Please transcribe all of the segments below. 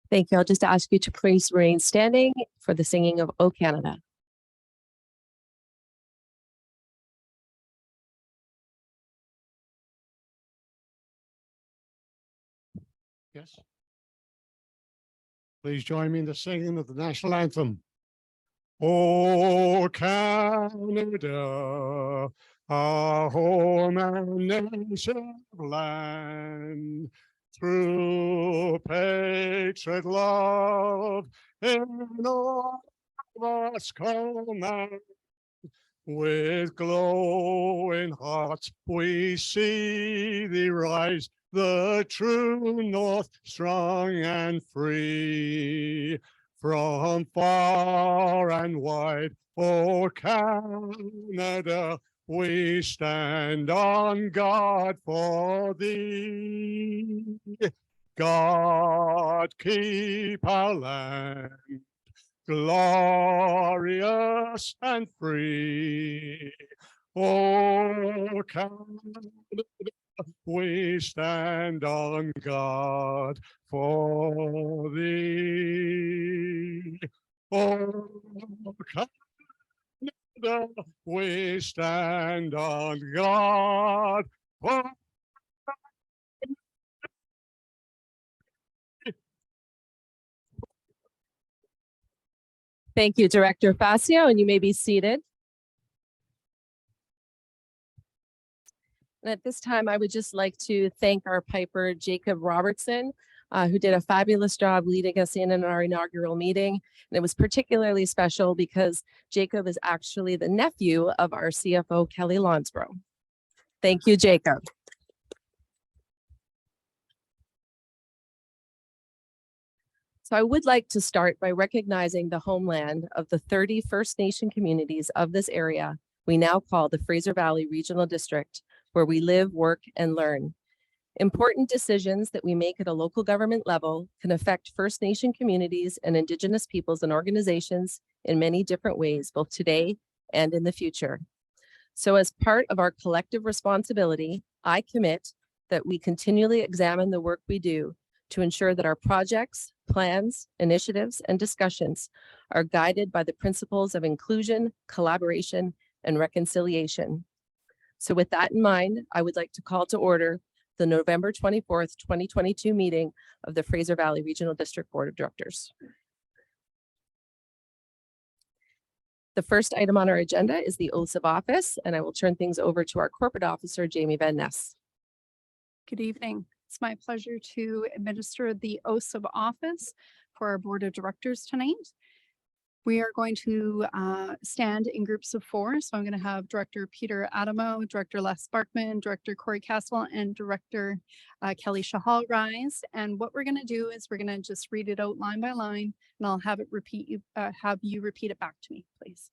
Thank you. I'll just ask you to please remain standing for the singing of O Canada. Yes. Please join me in the singing of the national anthem. O Canada, our home and nation land, through patriot love in all of us command. With glowing hearts we see thee rise, the true north, strong and free. From far and wide, O Canada, we stand on guard for thee. God keep our land glorious and free. O Canada, we stand on guard for thee. O Canada, we stand on guard for Thank you, Director Facio, and you may be seated. And at this time, I would just like to thank our piper, Jacob Robertson, who did a fabulous job leading us in our inaugural meeting. And it was particularly special because Jacob is actually the nephew of our CFO, Kelly Lonsborough. Thank you, Jacob. So I would like to start by recognizing the homeland of the 30 First Nation communities of this area we now call the Fraser Valley Regional District, where we live, work, and learn. Important decisions that we make at a local government level can affect First Nation communities and Indigenous peoples and organizations in many different ways, both today and in the future. So as part of our collective responsibility, I commit that we continually examine the work we do to ensure that our projects, plans, initiatives, and discussions are guided by the principles of inclusion, collaboration, and reconciliation. So with that in mind, I would like to call to order the November 24th, 2022 meeting of the Fraser Valley Regional District Board of Directors. The first item on our agenda is the oaths of office, and I will turn things over to our corporate officer, Jamie Van Ness. Good evening. It's my pleasure to administer the oaths of office for our board of directors tonight. We are going to stand in groups of 4. So I'm going to have Director Peter Adamo, Director Les Sparkman, Director Corey Caswell, and Director Kelly Shahal rise. And what we're going to do is we're going to just read it out line by line, and I'll have you repeat it back to me, please.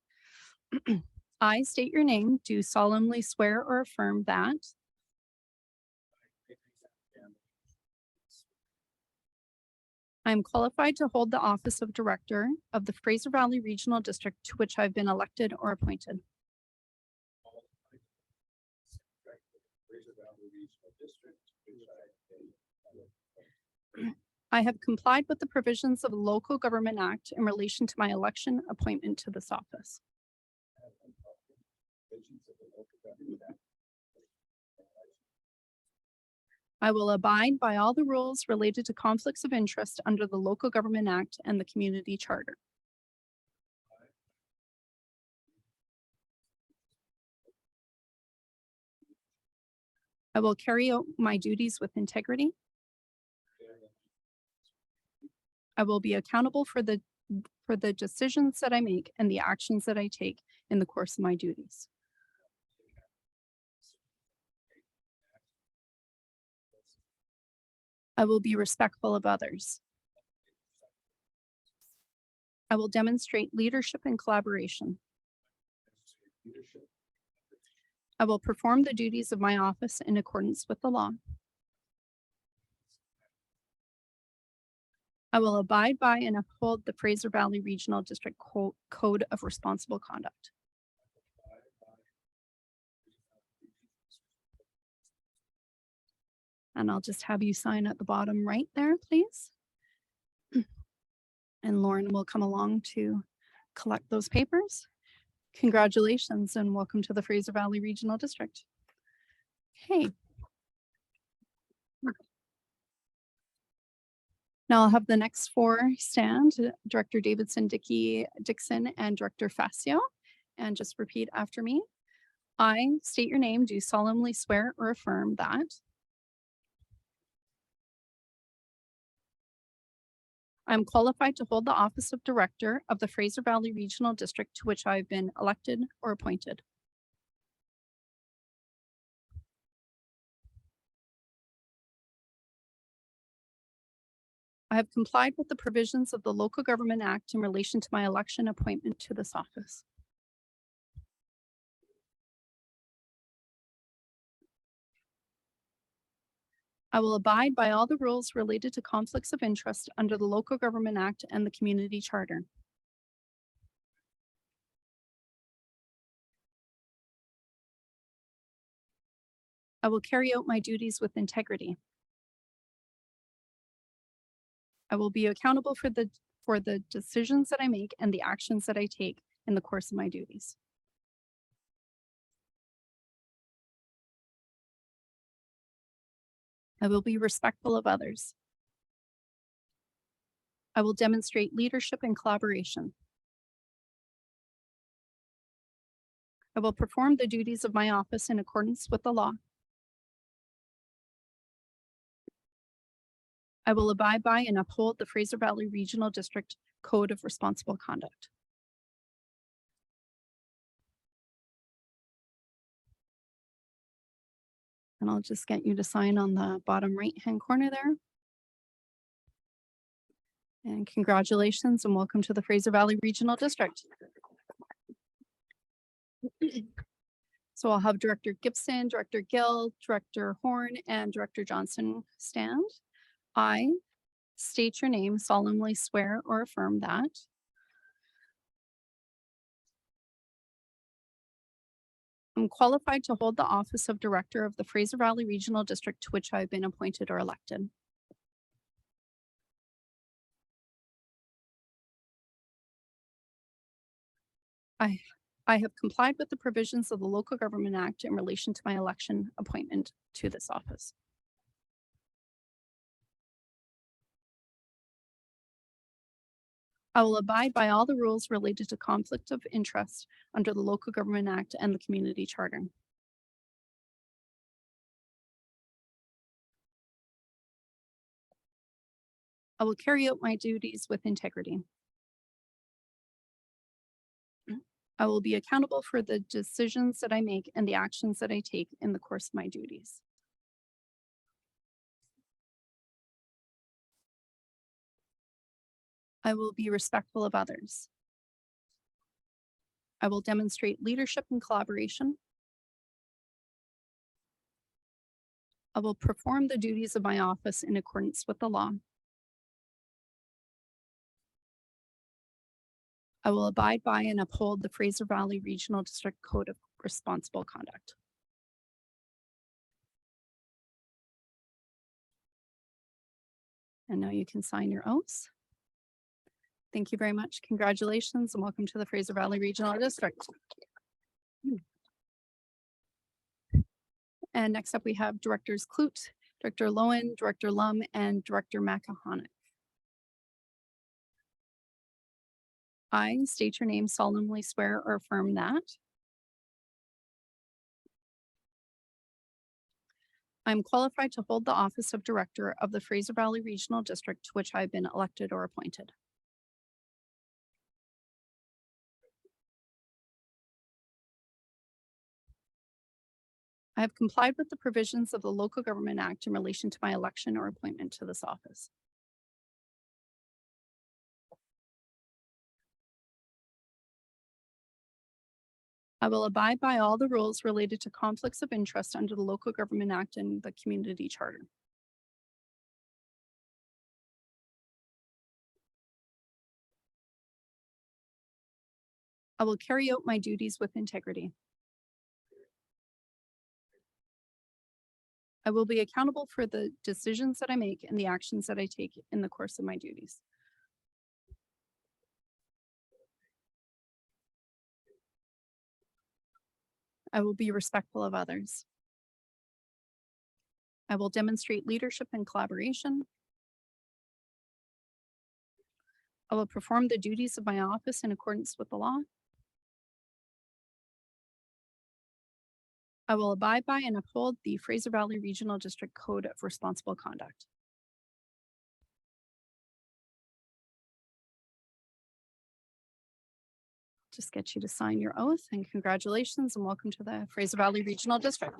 I state your name, do solemnly swear or affirm that I am qualified to hold the office of Director of the Fraser Valley Regional District to which I've been elected or appointed. I have complied with the provisions of the Local Government Act in relation to my election appointment to this office. I will abide by all the rules related to conflicts of interest under the Local Government Act and the Community Charter. I will carry out my duties with integrity. I will be accountable for the decisions that I make and the actions that I take in the course of my duties. I will be respectful of others. I will demonstrate leadership and collaboration. I will perform the duties of my office in accordance with the law. I will abide by and uphold the Fraser Valley Regional District Code of Responsible Conduct. And I'll just have you sign at the bottom right there, please. And Lauren will come along to collect those papers. Congratulations and welcome to the Fraser Valley Regional District. Okay. Now I'll have the next four stand, Director Davidson, Dixon, and Director Facio. And just repeat after me. I state your name, do solemnly swear or affirm that I'm qualified to hold the office of Director of the Fraser Valley Regional District to which I've been elected or appointed. I have complied with the provisions of the Local Government Act in relation to my election appointment to this office. I will abide by all the rules related to conflicts of interest under the Local Government Act and the Community Charter. I will carry out my duties with integrity. I will be accountable for the decisions that I make and the actions that I take in the course of my duties. I will be respectful of others. I will demonstrate leadership and collaboration. I will perform the duties of my office in accordance with the law. I will abide by and uphold the Fraser Valley Regional District Code of Responsible Conduct. And I'll just get you to sign on the bottom right-hand corner there. And congratulations and welcome to the Fraser Valley Regional District. So I'll have Director Gibson, Director Gill, Director Horn, and Director Johnson stand. I state your name, solemnly swear or affirm that I'm qualified to hold the office of Director of the Fraser Valley Regional District to which I have been appointed or elected. I have complied with the provisions of the Local Government Act in relation to my election appointment to this office. I will abide by all the rules related to conflict of interest under the Local Government Act and the Community Charter. I will carry out my duties with integrity. I will be accountable for the decisions that I make and the actions that I take in the course of my duties. I will be respectful of others. I will demonstrate leadership and collaboration. I will perform the duties of my office in accordance with the law. I will abide by and uphold the Fraser Valley Regional District Code of Responsible Conduct. And now you can sign your oaths. Thank you very much. Congratulations and welcome to the Fraser Valley Regional District. And next up we have Directors Kloot, Director Lowen, Director Lum, and Director Makahonic. I state your name, solemnly swear or affirm that I am qualified to hold the office of Director of the Fraser Valley Regional District to which I have been elected or appointed. I have complied with the provisions of the Local Government Act in relation to my election or appointment to this office. I will abide by all the rules related to conflicts of interest under the Local Government Act and the Community Charter. I will carry out my duties with integrity. I will be accountable for the decisions that I make and the actions that I take in the course of my duties. I will be respectful of others. I will demonstrate leadership and collaboration. I will perform the duties of my office in accordance with the law. I will abide by and uphold the Fraser Valley Regional District Code of Responsible Conduct. Just get you to sign your oath, and congratulations and welcome to the Fraser Valley Regional District.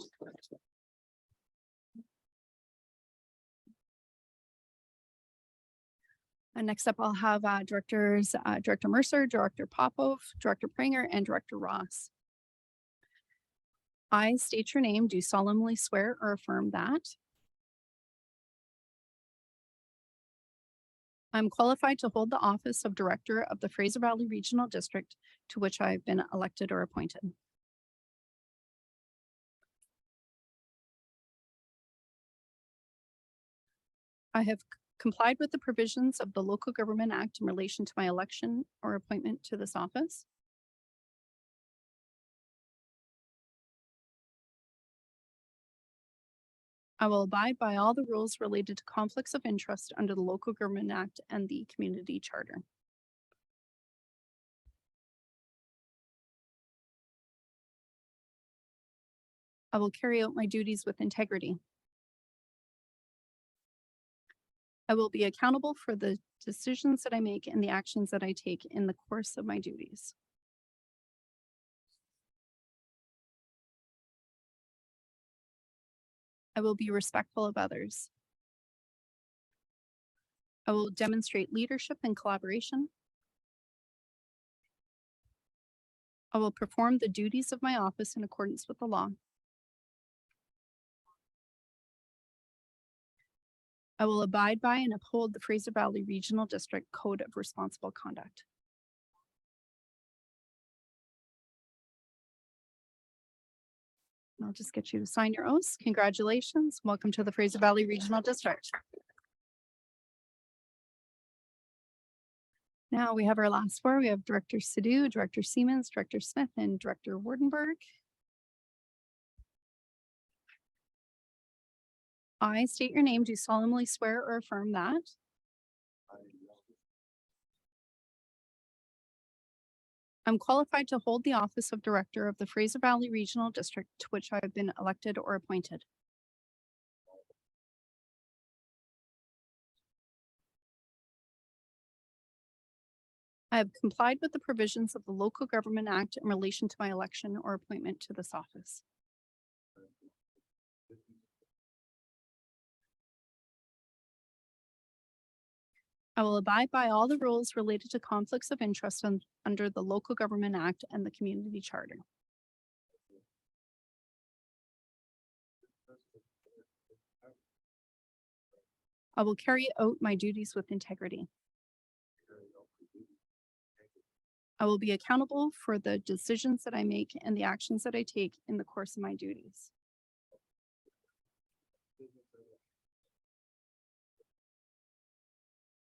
And next up, I'll have directors, Director Mercer, Director Popov, Director Pranger, and Director Ross. I state your name, do solemnly swear or affirm that I'm qualified to hold the office of Director of the Fraser Valley Regional District to which I have been elected or appointed. I have complied with the provisions of the Local Government Act in relation to my election or appointment to this office. I will abide by all the rules related to conflicts of interest under the Local Government Act and the Community Charter. I will carry out my duties with integrity. I will be accountable for the decisions that I make and the actions that I take in the course of my duties. I will be respectful of others. I will demonstrate leadership and collaboration. I will perform the duties of my office in accordance with the law. I will abide by and uphold the Fraser Valley Regional District Code of Responsible Conduct. I'll just get you to sign your oaths. Congratulations. Welcome to the Fraser Valley Regional District. Now we have our last four. We have Director Sidhu, Director Siemens, Director Smith, and Director Wardenberg. I state your name, do solemnly swear or affirm that I'm qualified to hold the office of Director of the Fraser Valley Regional District to which I have been elected or appointed. I have complied with the provisions of the Local Government Act in relation to my election or appointment to this office. I will abide by all the rules related to conflicts of interest under the Local Government Act and the Community Charter. I will carry out my duties with integrity. I will be accountable for the decisions that I make and the actions that I take in the course of my duties.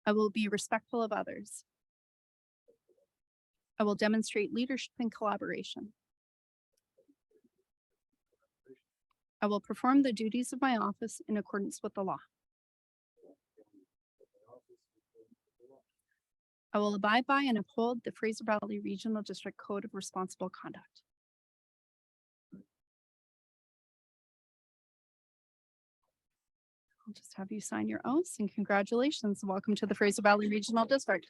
I will be respectful of others. I will demonstrate leadership and collaboration. I will perform the duties of my office in accordance with the law. I will abide by and uphold the Fraser Valley Regional District Code of Responsible Conduct. I'll just have you sign your oaths, and congratulations. Welcome to the Fraser Valley Regional District.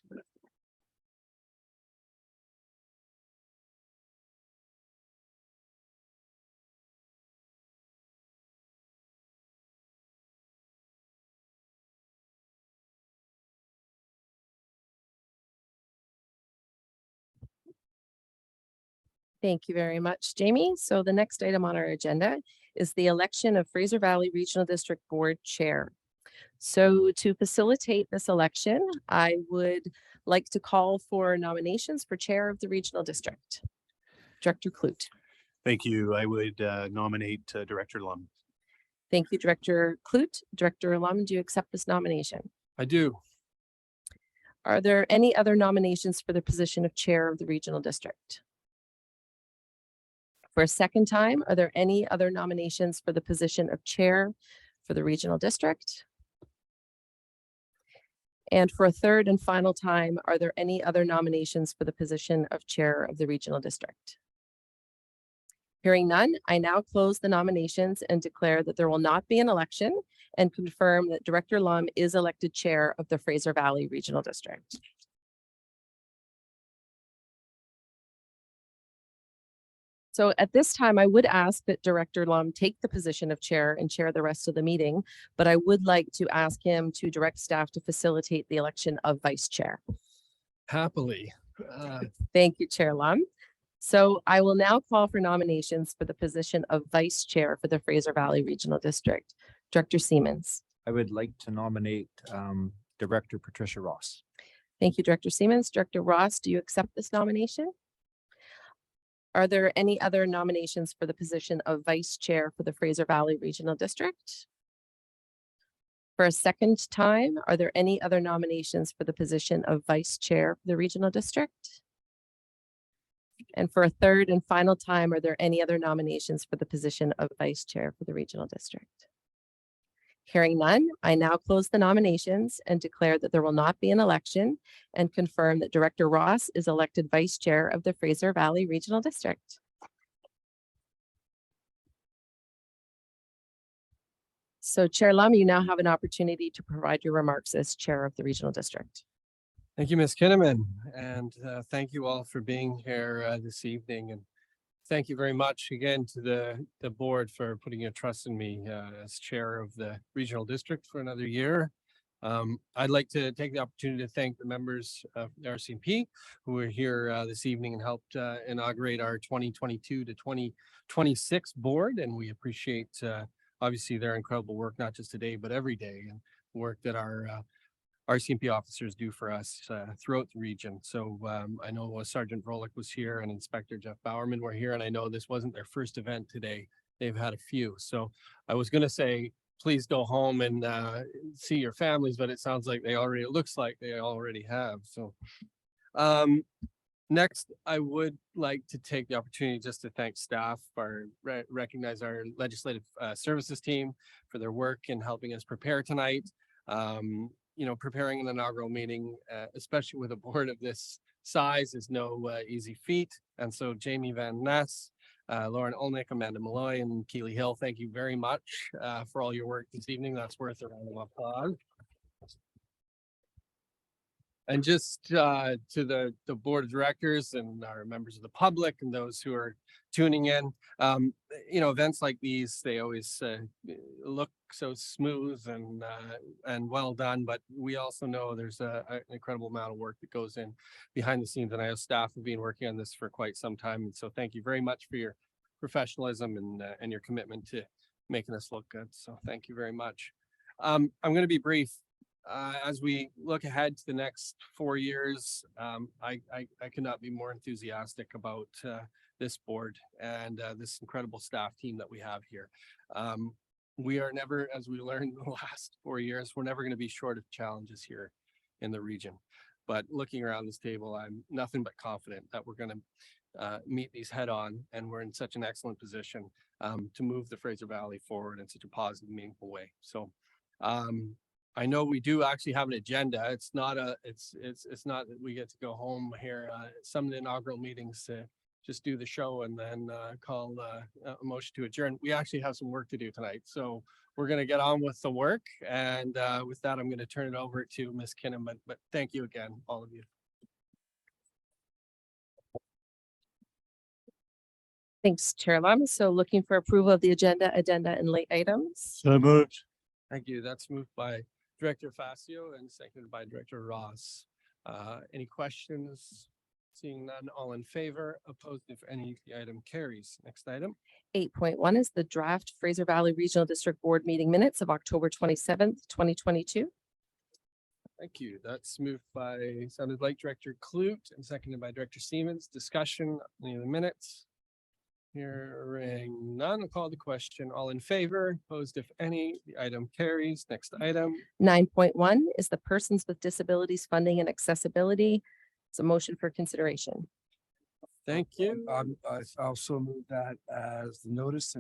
Thank you very much, Jamie. So the next item on our agenda is the election of Fraser Valley Regional District Board Chair. So to facilitate this election, I would like to call for nominations for Chair of the Regional District. Director Clute. Thank you. I would nominate Director Lum. Thank you, Director Clute. Director Lum, do you accept this nomination? I do. Are there any other nominations for the position of Chair of the Regional District? For a second time, are there any other nominations for the position of chair for the regional district? And for a third and final time, are there any other nominations for the position of chair of the regional district? Hearing none, I now close the nominations and declare that there will not be an election and confirm that Director Lum is elected chair of the Fraser Valley Regional District. So at this time, I would ask that Director Lum take the position of chair and chair the rest of the meeting, but I would like to ask him to direct staff to facilitate the election of vice chair. Happily. Thank you, Chair Lum. So I will now call for nominations for the position of vice chair for the Fraser Valley Regional District. Director Siemens. I would like to nominate Director Patricia Ross. Thank you, Director Siemens. Director Ross, do you accept this nomination? Are there any other nominations for the position of vice chair for the Fraser Valley Regional District? For a second time, are there any other nominations for the position of vice chair for the regional district? And for a third and final time, are there any other nominations for the position of vice chair for the regional district? Hearing none, I now close the nominations and declare that there will not be an election and confirm that Director Ross is elected vice chair of the Fraser Valley Regional District. So Chair Lum, you now have an opportunity to provide your remarks as chair of the regional district. Thank you, Ms. Kinnaman, and thank you all for being here this evening. And thank you very much again to the board for putting your trust in me as chair of the regional district for another year. I'd like to take the opportunity to thank the members of the RCMP who are here this evening and helped inaugurate our 2022 to 2026 board. And we appreciate obviously their incredible work, not just today, but every day, and work that our RCMP officers do for us throughout the region. So I know Sergeant Vrolick was here and Inspector Jeff Bowerman were here, and I know this wasn't their first event today. They've had a few. So I was going to say, please go home and see your families, but it sounds like it looks like they already have. So next, I would like to take the opportunity just to thank staff, recognize our legislative services team for their work in helping us prepare tonight. You know, preparing an inaugural meeting, especially with a board of this size, is no easy feat. And so Jamie Van Ness, Lauren Olnick, Amanda Malloy, and Keely Hill, thank you very much for all your work this evening. That's worth a round of applause. And just to the board of directors and our members of the public and those who are tuning in, you know, events like these, they always look so smooth and well done, but we also know there's an incredible amount of work that goes in behind the scenes, and I have staff who've been working on this for quite some time. And so thank you very much for your professionalism and your commitment to making this look good. So thank you very much. I'm going to be brief. As we look ahead to the next 4 years, I cannot be more enthusiastic about this board and this incredible staff team that we have here. We are never, as we learned in the last 4 years, we're never going to be short of challenges here in the region. But looking around this table, I'm nothing but confident that we're going to meet these head on, and we're in such an excellent position to move the Fraser Valley forward in such a positive, meaningful way. So I know we do actually have an agenda. It's not that we get to go home here. Some of the inaugural meetings to just do the show and then call a motion to adjourn. We actually have some work to do tonight. So we're going to get on with the work. And with that, I'm going to turn it over to Ms. Kinnaman. But thank you again, all of you. Thanks, Chair Lum. So looking for approval of the agenda and late items. So moved. Thank you. That's moved by Director Facio and seconded by Director Ross. Any questions? Seeing none, all in favor, opposed if any, the item carries. Next item. 8.1 is the draft Fraser Valley Regional District Board meeting minutes of October 27th, 2022. Thank you. That's moved by, sounded like Director Clute and seconded by Director Siemens. Discussion, any of the minutes? Hearing none, I'll call the question. All in favor, opposed if any, the item carries. Next item. 9.1 is the Persons with Disabilities Funding and Accessibility. It's a motion for consideration. Thank you. I also move that as the notice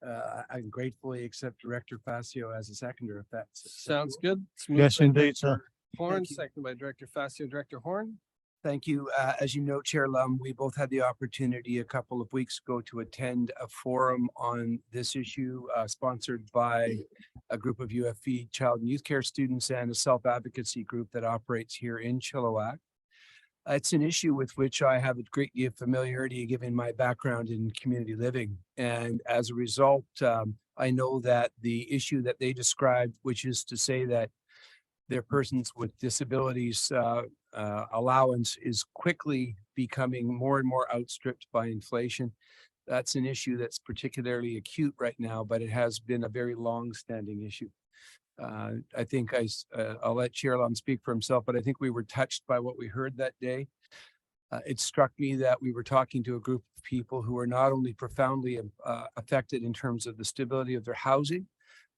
I gratefully accept Director Facio as a seconder if that's. Sounds good. It's moved Yes, by indeed, sir. Director Horn, Thank you. seconded by Director Facio. Director Horn. Thank you. As you know, Chair Lum, we both had the opportunity a couple of weeks ago to attend a forum on this issue sponsored by a group of UFE child and youth care students and a self-advocacy group that operates here in Chilliwack. It's an issue with which I have a great deal of familiarity given my background in community living. And as a result, I know that the issue that they described, which is to say that their persons with disabilities allowance is quickly becoming more and more outstripped by inflation. That's an issue that's particularly acute right now, but it has been a very long-standing issue. I think I'll let Chair Lum speak for himself, but I think we were touched by what we heard that day. It struck me that we were talking to a group of people who are not only profoundly affected in terms of the stability of their housing,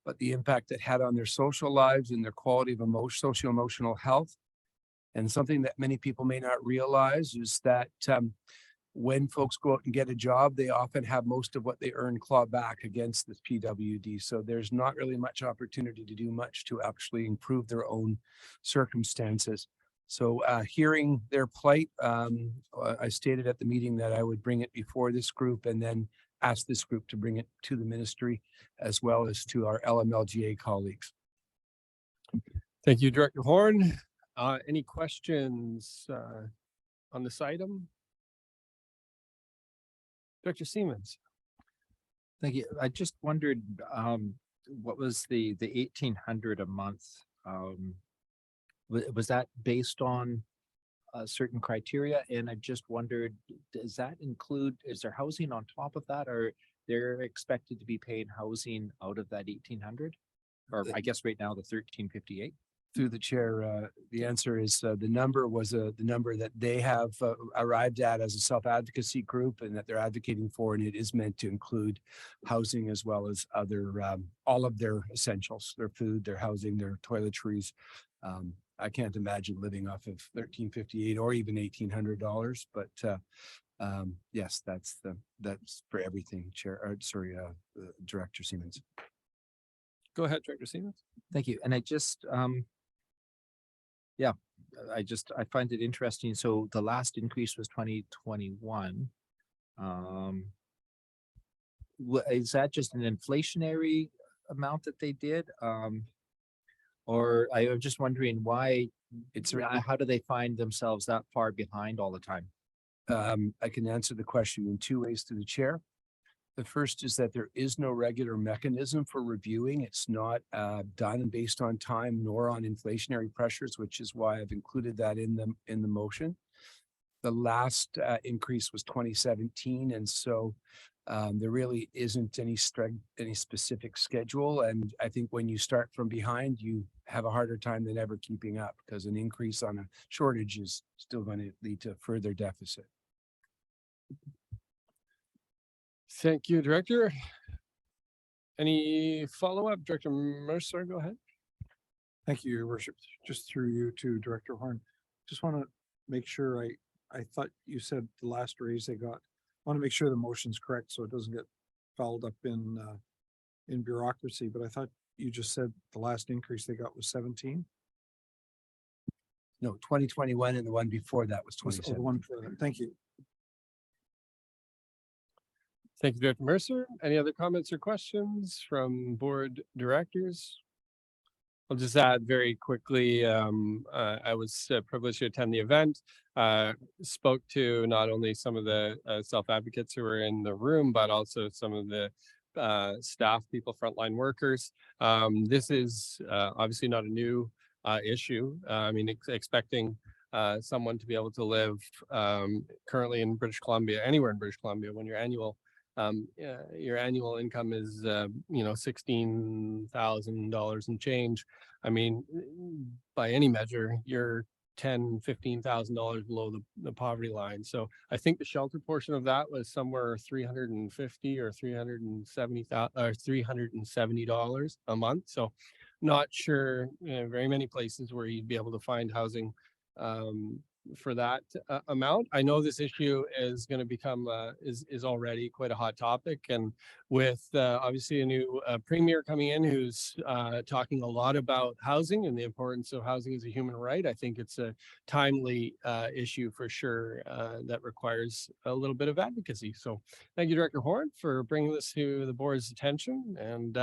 but the impact it had on their social lives and their quality of social emotional health. And something that many people may not realize is that when folks go out and get a job, they often have most of what they earn claw back against this PWD. So there's not really much opportunity to do much to actually improve their own circumstances. So hearing their plight, I stated at the meeting that I would bring it before this group and then ask this group to bring it to the ministry as well as to our LMLGA colleagues. Thank you, Director Horn. Any questions on this item? Director Siemens. Thank you. I just wondered, what was the 1,800 a month? Was that based on certain criteria? And I just wondered, does that include, is there housing on top of that, or they're expected to be paying housing out of that 1,800? Or I guess right now the 1,358? Through the chair, the answer is the number was the number that they have arrived at as a self-advocacy group and that they're advocating for, and it is meant to include housing as well as other all of their essentials, their food, their housing, their toiletries. I can't imagine living off of $1,358 or even $1,800, but yes, that's for everything, Director Siemens. Go ahead, Director Siemens. Thank you. And I just, I find it interesting. So the last increase was 2021. Is that just an inflationary amount that they did? Or I was just wondering why how do they find themselves that far behind all the time? I can answer the question in two ways to the chair. The first is that there is no regular mechanism for reviewing. It's not done based on time nor on inflationary pressures, which is why I've included that in the motion. The last increase was 2017, and so there really isn't any specific schedule. And I think when you start from behind, you have a harder time than ever keeping up because an increase on a shortage is still going to lead to further deficit. Thank you, Director. Any follow-up? Director Mercer, go ahead. Thank you, Your Worship. Just through you to Director Horn. Just want to make sure I thought you said the last raise they got. I want to make sure the motion's correct so it doesn't get fouled up in bureaucracy, but I thought you just said the last increase they got was 17. No, 2021 and the one before that was Oh, the 2017. one before that. Thank you. Thank you, Director Mercer. Any other comments or questions from board directors? I'll just add very quickly, I was privileged to attend the event, spoke to not only some of the self-advocates who were in the room, but also some of the staff people, frontline workers. This is obviously not a new issue. I mean, expecting someone to be able to live currently in British Columbia, anywhere in British Columbia, when your annual income is $16,000 and change. I mean, by any measure, you're $10,000-15,000 below the poverty line. So I think the shelter portion of that was somewhere $350 or $370 a month. So not sure very many places where you'd be able to find housing for that amount. I know this issue is going to become is already quite a hot topic, and with obviously a new premier coming in who's talking a lot about housing and the importance of housing as a human right, I think it's a timely issue for sure that requires a little bit of advocacy. So thank you, Director Horn, for bringing this to the board's attention, and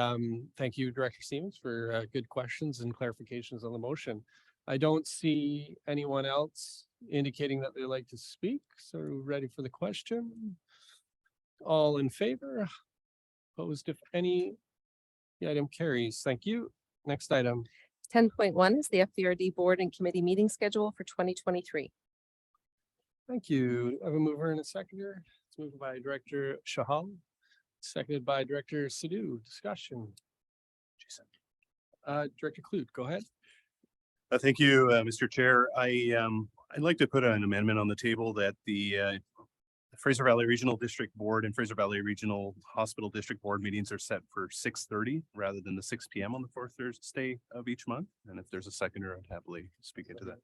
thank you, Director Stevens, for good questions and clarifications on the motion. I don't see anyone else indicating that they'd like to speak. So ready for the question? All in favor? Opposed, if any? The item carries. Thank you. Next item. 10.1 is the FVRD Board and Committee meeting schedule for 2023. Thank you. I have a mover and a seconder. It's moved by Director Shahal, seconded by Director Sadhu. Discussion. Jason. Director Clute, go ahead. Thank you, Mr. Chair. I'd like to put an amendment on the table that the Fraser Valley Regional District Board and Fraser Valley Regional Hospital District Board meetings are set for 6:30 rather than the 6 p.m. on the fourth Thursday of each month. And if there's a seconder, I'd happily speak into that.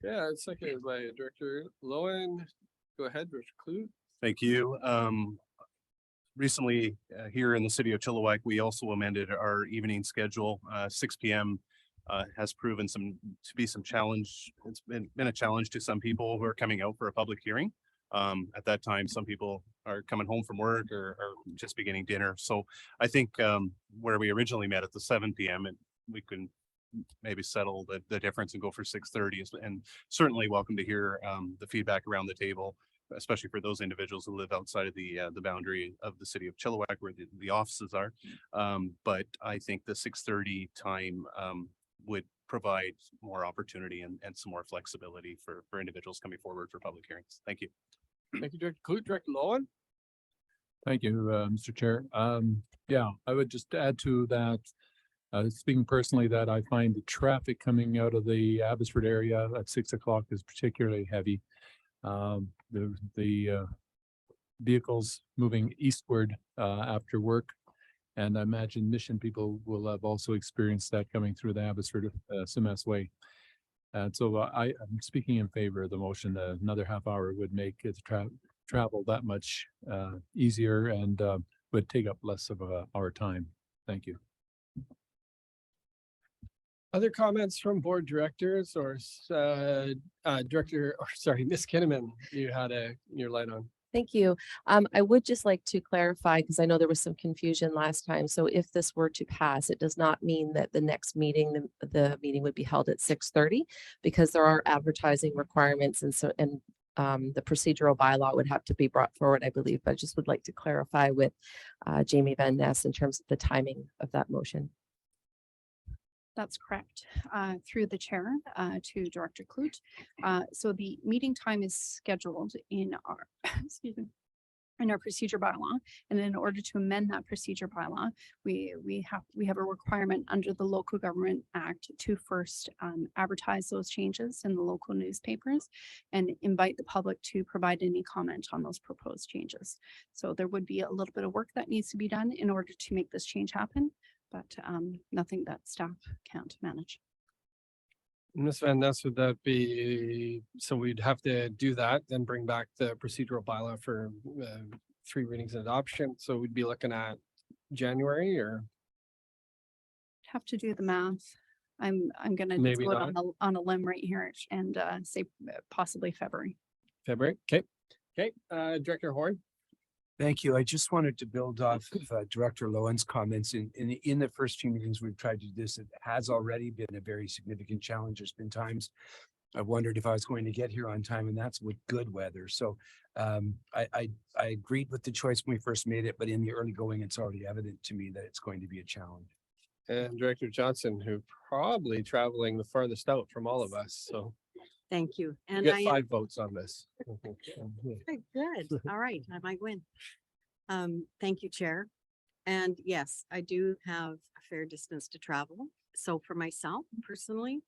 Yeah, it's seconded by Director Lowen. Go ahead, Director Clute. Thank you. Recently, here in the city of Chilliwack, we also amended our evening schedule. 6 p.m. Has proven to be some challenge. It's been a challenge to some people who are coming out for a public hearing. At that time, some people are coming home from work or just beginning dinner. So I think where we originally met at the 7 p.m. and we can maybe settle the difference and go for 6:30, and certainly welcome to hear the feedback around the table, especially for those individuals who live outside of the boundary of the city of Chilliwack where the offices are. But I think the 6:30 time would provide more opportunity and some more flexibility for individuals coming forward for public hearings. Thank you. Thank you, Director Clute. Director Lowen. Thank you, Mr. Chair. Yeah, I would just add to that, speaking personally, that I find the traffic coming out of the Abbotsford area at 6 o'clock is particularly heavy. The vehicles moving eastward after work, and I imagine Mission people will have also experienced that coming through the Abbotsford Sumas Way. And so I'm speaking in favor of the motion. Another half hour would make it travel that much easier and would take up less of our time. Thank you. Other comments from board directors or Ms. Kinnaman, you had your light on. Thank you. I would just like to clarify, because I know there was some confusion last time. So if this were to pass, it does not mean that the next meeting, the meeting would be held at 6:30, because there are advertising requirements, and the procedural bylaw would have to be brought forward, I believe. But I just would like to clarify with Jamie Van Ness in terms of the timing of that motion. That's correct. Through the chair to Director Clute. So the meeting time is scheduled in our, excuse me, in our procedure bylaw. And in order to amend that procedure bylaw, we have a requirement under the Local Government Act to first advertise those changes in the local newspapers and invite the public to provide any comment on those proposed changes. So there would be a little bit of work that needs to be done in order to make this change happen, but nothing that staff can't manage. Ms. Van Ness, would that be, so we'd have to do that, then bring back the procedural bylaw for 3 readings and adoption. So we'd be looking at January or? Have to do the math. I'm gonna Maybe go on a limb right here and say possibly February. February. Okay. Okay. Director Horn. Thank you. I just wanted to build off of Director Lowen's comments. In the first few meetings we've tried to do this, it has already been a very significant challenge. There's been times I wondered if I was going to get here on time, and that's with good weather. So I agreed with the choice when we first made it, but in the early going, it's already evident to me that it's going to be a challenge. And Director Johnson, who probably traveling the farthest out from all of us. So thank you. you And get I 5 votes on this. am good. All right, I might win. Thank you, Chair. And yes, I do have a fair distance to travel. So for myself personally,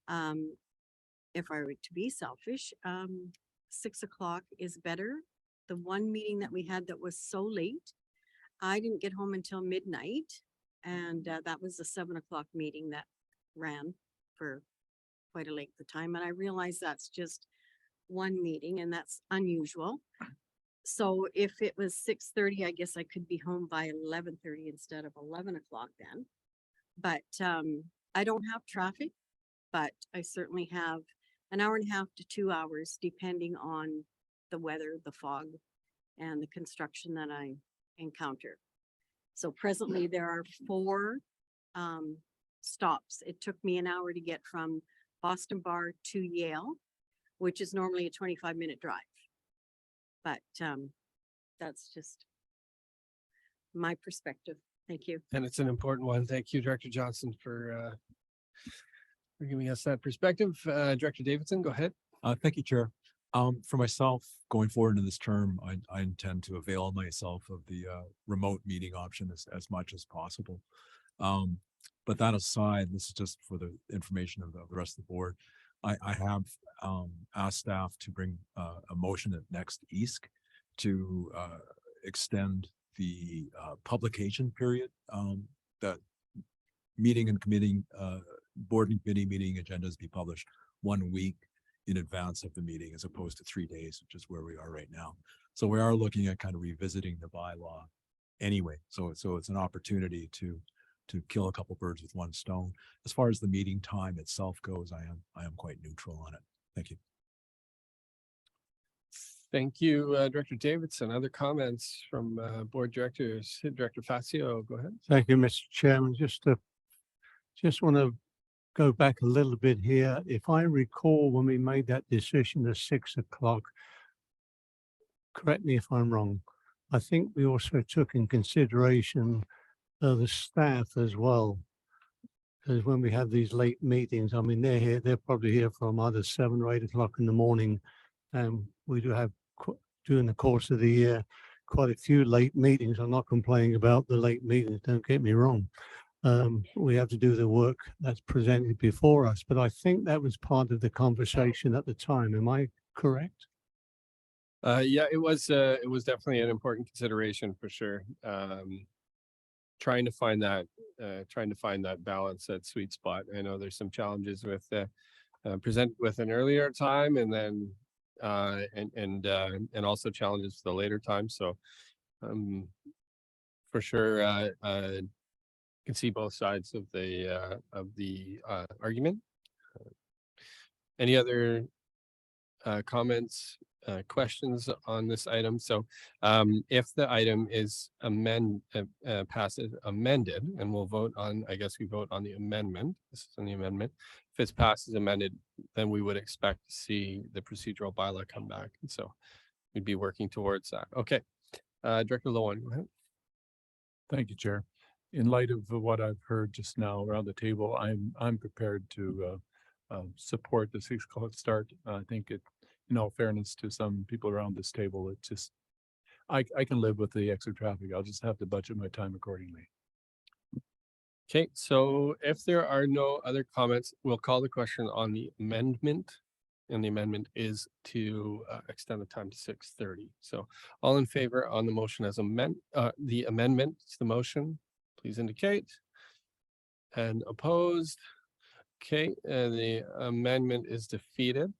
if I were to be selfish, 6 o'clock is better. The one meeting that we had that was so late, I didn't get home until midnight. And that was a 7 o'clock meeting that ran for quite a length of time. And I realize that's just one meeting, and that's unusual. So if it was 6:30, I guess I could be home by 11:30 instead of 11 o'clock then. But I don't have traffic, but I certainly have an hour and a half to 2 hours, depending on the weather, the fog, and the construction that I encounter. So presently there are 4 stops. It took me an hour to get from Boston Bar to Yale, which is normally a 25-minute drive. But that's just my perspective. Thank you. And it's an important one. Thank you, Director Johnson, for giving us that perspective. Director Davidson, go ahead. Thank you, Chair. For myself, going forward in this term, I intend to avail myself of the remote meeting option as much as possible. But that aside, this is just for the information of the rest of the board. I have asked staff to bring a motion at next EASC to extend the publication period that meeting and committee, board and committee meeting agendas be published 1 week in advance of the meeting as opposed to 3 days, which is where we are right now. So we are looking at kind of revisiting the bylaw anyway. So it's an opportunity to kill a couple birds with one stone. As far as the meeting time itself goes, I am quite neutral on it. Thank you. Thank you, Director Davidson. Other comments from board directors? Director Facio, go ahead. Thank you, Mr. Chairman. Just want to go back a little bit here. If I recall, when we made that decision at 6 o'clock, correct me if I'm wrong, I think we also took in consideration the staff as well. Because when we have these late meetings, I mean, they're probably here from either 7 or 8 o'clock in the morning. And we do have, during the course of the year, quite a few late meetings. I'm not complaining about the late meetings, don't get me wrong. We have to do the work that's presented before us, but I think that was part of the conversation at the time. Am I correct? Yeah, it was definitely an important consideration for sure. Trying to find that balance, that sweet spot. I know there's some challenges with present with an earlier time and then and also challenges for the later time. So for sure can see both sides of the argument. Any other comments, questions on this item? So if the item is passes amended, and we'll vote on, I guess we vote on the amendment. This is on the amendment. If it's passed as amended, then we would expect to see the procedural bylaw come back. And so we'd be working towards that. Okay. Director Lowen, go ahead. Thank you, Chair. In light of what I've heard just now around the table, I'm prepared to support the 6 o'clock start. I think it, in all fairness to some people around this table, it just, I can live with the extra traffic. I'll just have to budget my time accordingly. Okay, so if there are no other comments, we'll call the question on the amendment. And the amendment is to extend the time to 6:30. So all in favor on the motion as the amendment to the motion, please indicate. And opposed. Okay, the amendment is defeated.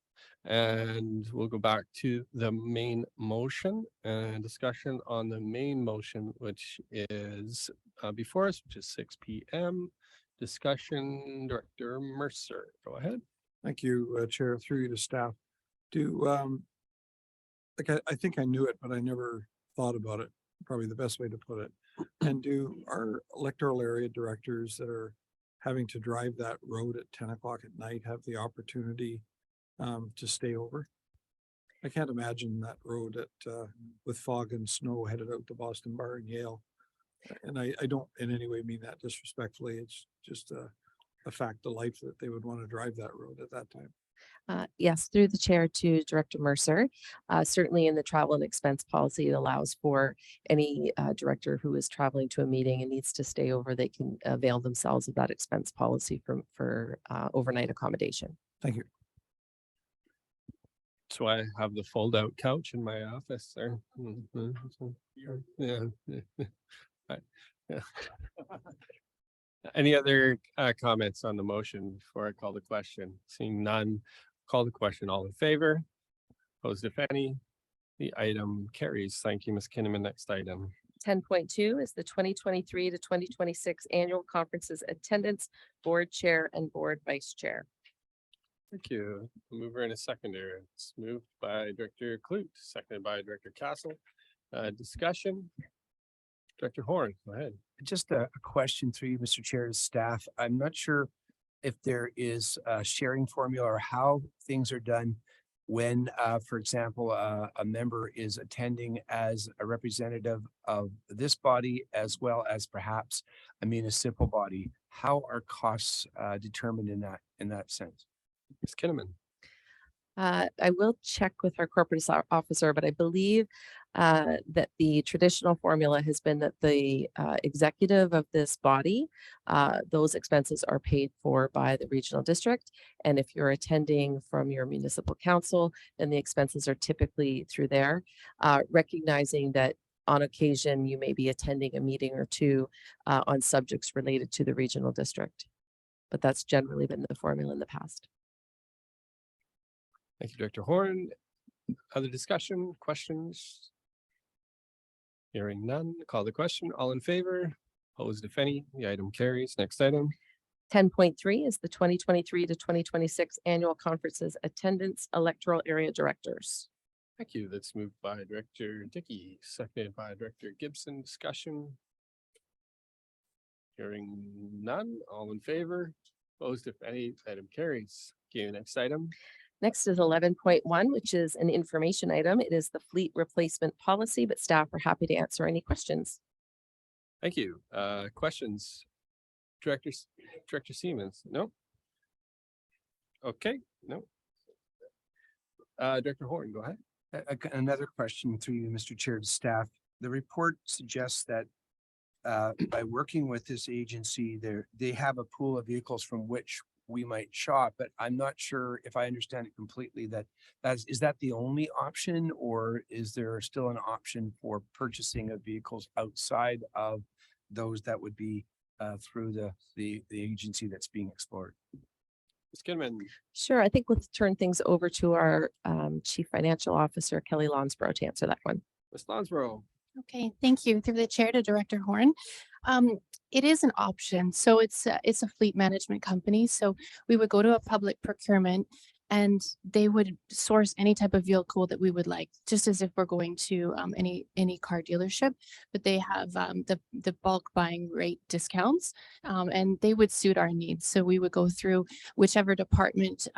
And we'll go back to the main motion and discussion on the main motion, which is before us, which is 6 p.m. Discussion, Director Mercer, go ahead. Thank you, Chair, through you to staff. I think I knew it, but I never thought about it, probably the best way to put it. And do our electoral area directors that are having to drive that road at 10 o'clock at night have the opportunity to stay over? I can't imagine that road with fog and snow headed out to Boston Bar and Yale. And I don't in any way mean that disrespectfully. It's just a fact of life that they would want to drive that road at that time. Yes, through the chair to Director Mercer. Certainly in the travel and expense policy, it allows for any director who is traveling to a meeting and needs to stay over, they can avail themselves of that expense policy for overnight accommodation. Thank you. So I have the fold out couch in my office there. Yeah. Yeah. Any other comments on the motion before I call the question? Seeing none, call the question. All in favor? Opposed, if any, the item carries. Thank you, Ms. Kinnaman. Next item. 10.2 is the 2023 to 2026 annual conferences attendance, board chair and board vice chair. Thank you. Mover and a seconder. It's moved by Director Clute, seconded by Director Castle. Discussion. Director Horn, go ahead. Just a question through you, Mr. Chair, to staff. I'm not sure if there is a sharing formula or how things are done when, for example, a member is attending as a representative of this body as well as perhaps a municipal body. How are costs determined in that sense? Ms. Kinnaman. I will check with our corporate officer, but I believe that the traditional formula has been that the executive of this body, those expenses are paid for by the regional district. And if you're attending from your municipal council, then the expenses are typically through there, recognizing that on occasion you may be attending a meeting or two on subjects related to the regional district. But that's generally been the formula in the past. Thank you, Director Horn. Other discussion, questions? Hearing none, call the question. All in favor? Opposed, if any, the item carries. Next item. 10.3 is the 2023 to 2026 annual conferences attendance electoral area directors. Thank you. That's moved by Director Dickey, seconded by Director Gibson. Discussion. Hearing none, all in favor? Opposed, if any, item carries. Okay, next item. Next is 11.1, which is an information item. It is the fleet replacement policy, but staff are happy to answer any questions. Thank you. Questions? Director Siemens? No? Okay, no. Director Horn, go ahead. Another question through you, Mr. Chair, to staff. The report suggests that by working with this agency, they have a pool of vehicles from which we might shop, but I'm not sure if I understand it completely is that the only option, or is there still an option for purchasing of vehicles outside of those that would be through the agency that's being explored? Ms. Kinnaman. Sure, I think we'll turn things over to our Chief Financial Officer, Kelly Lonsborough, to answer that one. Ms. Lonsborough. Okay, thank you. Through the chair to Director Horn. It is an option. So it's a fleet management company. So we would go to a public procurement and they would source any type of vehicle that we would like, just as if we're going to any car dealership. But they have the bulk buying rate discounts, and they would suit our needs. So we would go through whichever department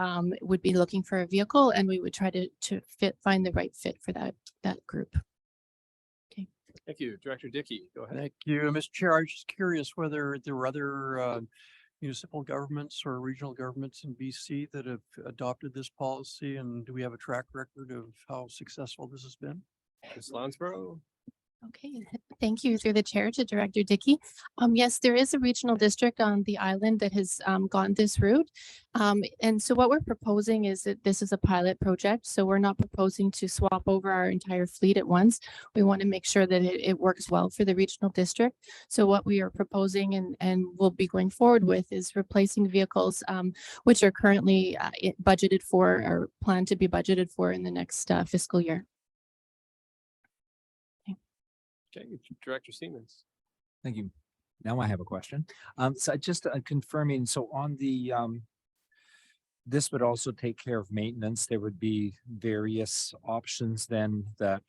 would be looking for a vehicle, and we would try to find the right fit for that group. Thank you. Director Dickey, go ahead. Thank you, Mr. Chair. I was just curious whether there were other municipal governments or regional governments in BC that have adopted this policy, and do we have a track record of how successful this has been? Ms. Lonsborough. Okay, thank you. Through the chair to Director Dickey. Yes, there is a regional district on the island that has gone this route. And so what we're proposing is that this is a pilot project. So we're not proposing to swap over our entire fleet at once. We want to make sure that it works well for the regional district. So what we are proposing and will be going forward with is replacing vehicles which are currently budgeted for or planned to be budgeted for in the next fiscal year. Okay, Director Siemens. Thank you. Now I have a question. So just confirming, so on the, this would also take care of maintenance. There would be various options then that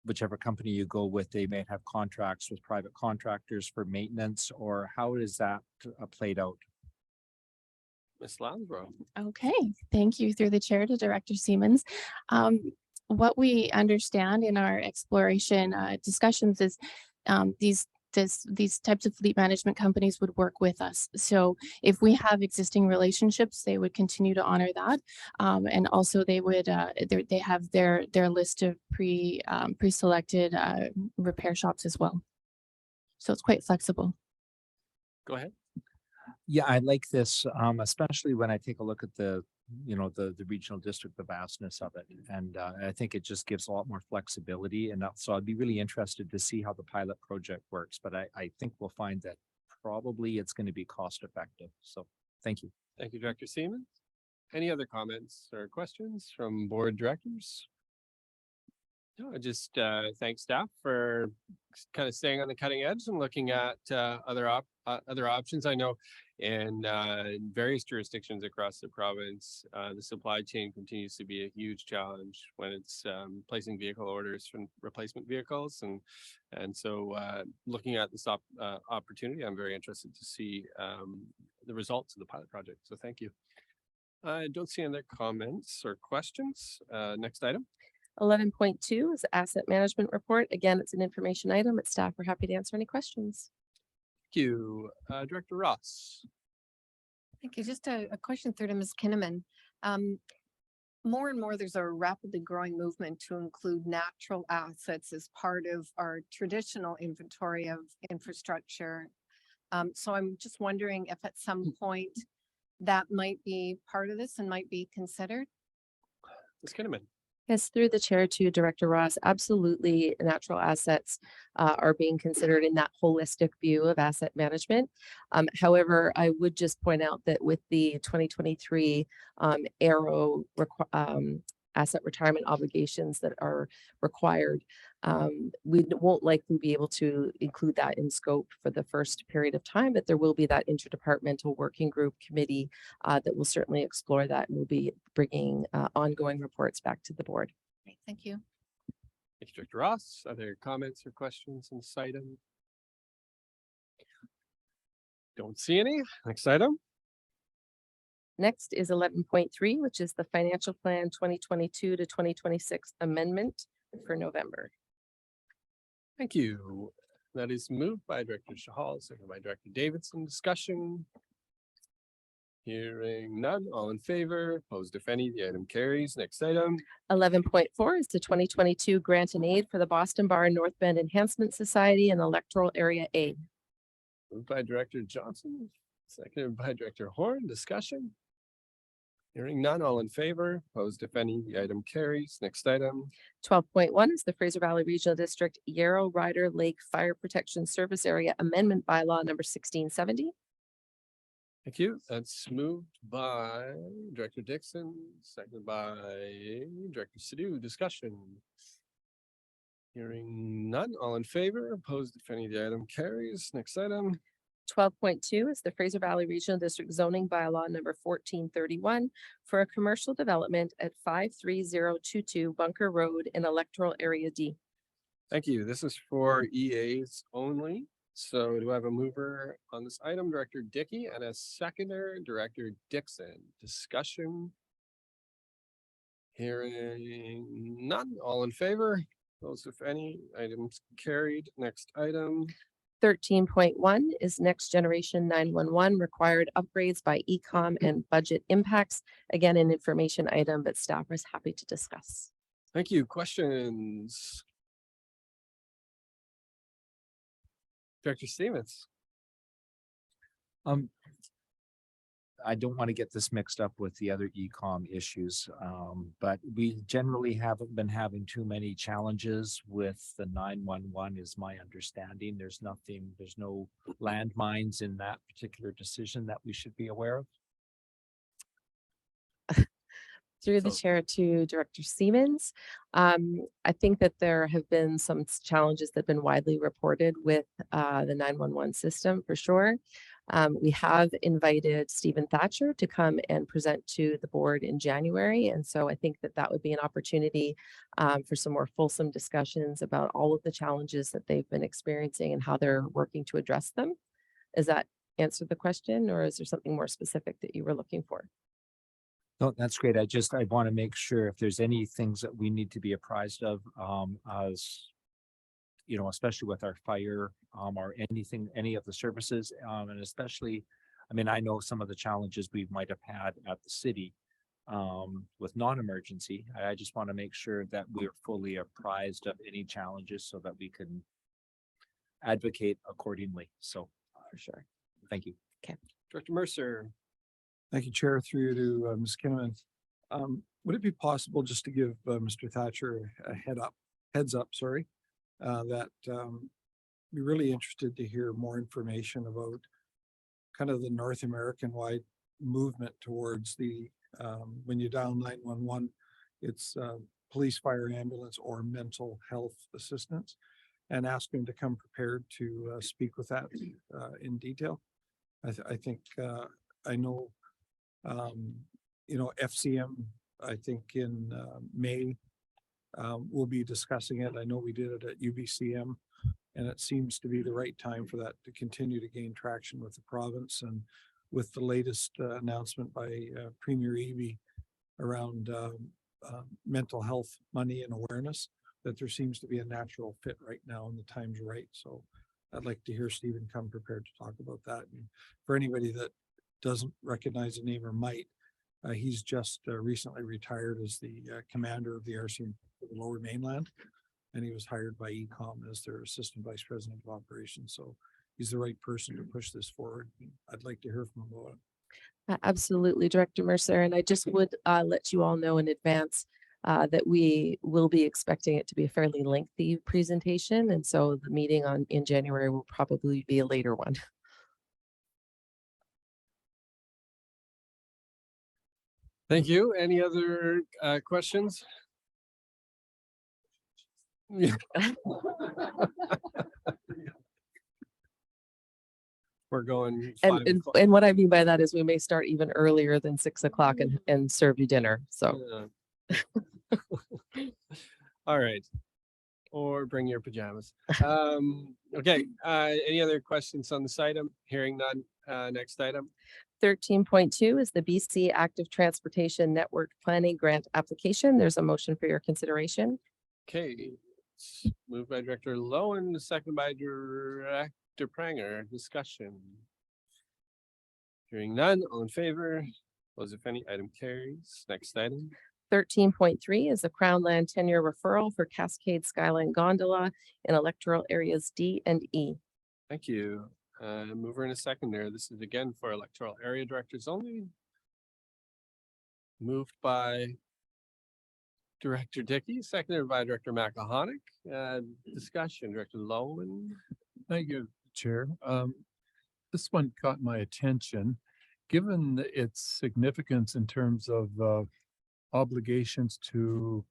whichever company you go with, they may have contracts with private contractors for maintenance, or how is that played out? Ms. Lonsborough. Okay, thank you. Through the chair to Director Siemens. What we understand in our exploration discussions is these types of fleet management companies would work with us. So if we have existing relationships, they would continue to honor that, and also they would they have their list of pre-selected repair shops as well. So it's quite flexible. Go ahead. Yeah, I like this, especially when I take a look at the regional district, the vastness of it. And I think it just gives a lot more flexibility. And so I'd be really interested to see how the pilot project works. But I think we'll find that probably it's going to be cost effective. So thank you. Thank you, Director Siemens. Any other comments or questions from board directors? No, just thank staff for kind of staying on the cutting edge and looking at other options. I know in various jurisdictions across the province, the supply chain continues to be a huge challenge when it's placing vehicle orders from replacement vehicles, and so looking at this opportunity, I'm very interested to see the results of the pilot project. So thank you. I don't see any other comments or questions. Next item. 11.2 is the asset management report. Again, it's an information item, but staff are happy to answer any questions. Thank you. Director Ross. Thank you. Just a question through to Ms. Kinnaman. More and more, there's a rapidly growing movement to include natural assets as part of our traditional inventory of infrastructure. So I'm just wondering if at some point that might be part of this and might be considered. Ms. Kinnaman. Yes, through the chair to Director Ross, absolutely natural assets are being considered in that holistic view of asset management. However, I would just point out that with the 2023 Arrow asset retirement obligations that are required, we won't likely be able to include that in scope for the first period of time, but there will be that interdepartmental working group committee that will certainly explore that, and we'll be bringing ongoing reports back to the board. Great, thank you. Thank you, Director Ross. Other comments or questions on this item? Don't see any. Next item. Next is 11.3, which is the financial plan 2022 to 2026 amendment for November. Thank you. That is moved by Director Shahal, seconded by Director Davidson. Discussion. Hearing none. All in favor? Opposed, if any. The item carries. Next item. 11.4 is the 2022 grant and aid for the Boston Bar North Bend Enhancement Society and Electoral Area A. Moved by Director Johnson, seconded by Director Horn. Discussion. Hearing none, all in favor, opposed if any, the item carries. Next item. 12.1 is the Fraser Valley Regional District Yarrow Ryder Lake Fire Protection Service Area Amendment Bylaw number 1670. Thank you. That's moved by Director Dixon, seconded by Director Sadoo. Discussion. Hearing none, all in favor, opposed if any, the item carries. Next item. 12.2 is the Fraser Valley Regional District Zoning Bylaw number 1431 for a commercial development at 53022 Bunker Road in Electoral Area D. Thank you. This is for EAs only. So do I have a mover on this item, Director Dickey, and a seconder, Director Dixon? Discussion. Hearing none. All in favor? Those if any, items carried. Next item. 13.1 is Next Generation 911 required upgrades by ECOM and budget impacts. Again, an information item, but staff is happy to discuss. Thank you. Questions? Director Stevens. I don't want to get this mixed up with the other e-com issues, but we generally haven't been having too many challenges with the 911 is my understanding. There's no landmines in that particular decision that we should be aware of. Through the chair to Director Siemens. I think that there have been some challenges that have been widely reported with the 911 system for sure. We have invited Stephen Thatcher to come and present to the board in January. And so I think that that would be an opportunity for some more fulsome discussions about all of the challenges that they've been experiencing and how they're working to address them. Does that answer the question, or is there something more specific that you were looking for? No, that's great. I want to make sure if there's any things that we need to be apprised of, as you know, especially with our fire, or anything, any of the services, and especially, I mean, I know some of the challenges we might have had at the city, with non-emergency. I just want to make sure that we're fully apprised of any challenges so that we can advocate accordingly. So, For sure. thank you. Director Mercer. Thank you, Chair, through you to Ms. Kinnaman. Would it be possible just to give Mr. Thatcher a heads up, that we're really interested to hear more information about kind of the North American wide movement towards the When you dial 911, it's police, fire, ambulance, or mental health assistance. And ask him to come prepared to speak with that in detail. I think, I know, FCM, I think in May, we'll be discussing it. I know we did it at UBCM. And it seems to be the right time for that to continue to gain traction with the province, and with the latest announcement by Premier Eby around mental health money and awareness, that there seems to be a natural fit right now and the time's right. So I'd like to hear Stephen come prepared to talk about that. And for anybody that doesn't recognize the name or might, he's just recently retired as the commander of the RC for the Lower Mainland. And he was hired by ECOM as their assistant vice president of operations. So he's the right person to push this forward. I'd like to hear from him about it. Absolutely, Director Mercer. And I just would let you all know in advance that we will be expecting it to be a fairly lengthy presentation. And so the meeting in January will probably be a later one. Thank you. Any other questions? Yeah. We're going. And what I mean by that is we may start even earlier than 6 o'clock and serve you dinner. So. All right. Or bring your pajamas. Okay. Any other questions on this item? Hearing none. Next item. 13.2 is the BC Active Transportation Network Planning Grant application. There's a motion for your consideration. Okay. Moved by Director Lowen, second by Director Pranger. Discussion. Hearing none. All in favor? Those if any, item carries. Next item. 13.3 is the Crown Land tenure referral for Cascade Skyline Gondola in electoral areas D and E. Thank you. Mover and a seconder. This is again for electoral area directors only. Moved by Director Dickey, seconded by Director Makahonic. Discussion, Director Lowen. Thank you, Chair. This one caught my attention. Given its significance in terms of obligations to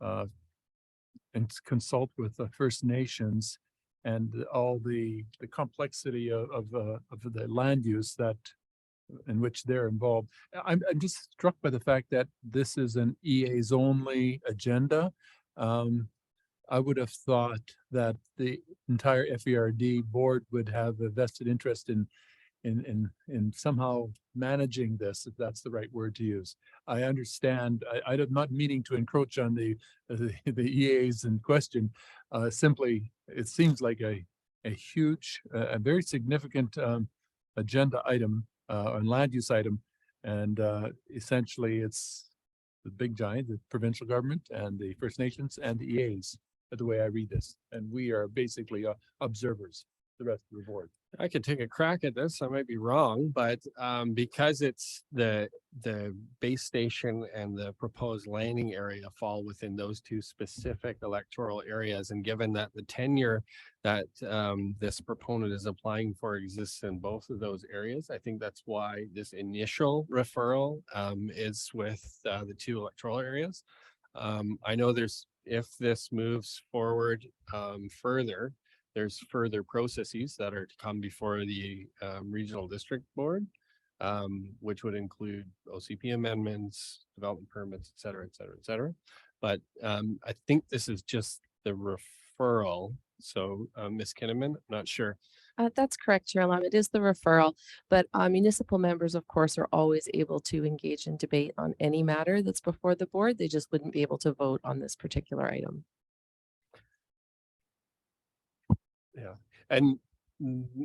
and consult with the First Nations and all the complexity of the land use that in which they're involved. I'm just struck by the fact that this is an EA's only agenda. I would have thought that the entire FERD board would have a vested interest in somehow managing this, if that's the right word to use. I understand, I'm not meaning to encroach on the EAs in question. Simply, it seems like a huge, a very significant agenda item, and land use item. And essentially it's the big giant, the provincial government and the First Nations and the EAs, the way I read this. And we are basically observers, the rest of the board. I could take a crack at this. I might be wrong, but because it's the base station and the proposed landing area fall within those two specific electoral areas, and given that the tenure that this proponent is applying for exists in both of those areas, I think that's why this initial referral is with the two electoral areas. I know if this moves forward further, there's further processes that are to come before the regional district board, which would include OCP amendments, development permits, et cetera, et cetera, et cetera. But I think this is just the referral. So Ms. Kinnaman, not sure. That's correct, Chair Lam. It is the referral, but municipal members, of course, are always able to engage in debate on any matter that's before the board. They just wouldn't be able to vote on this particular item. Yeah, and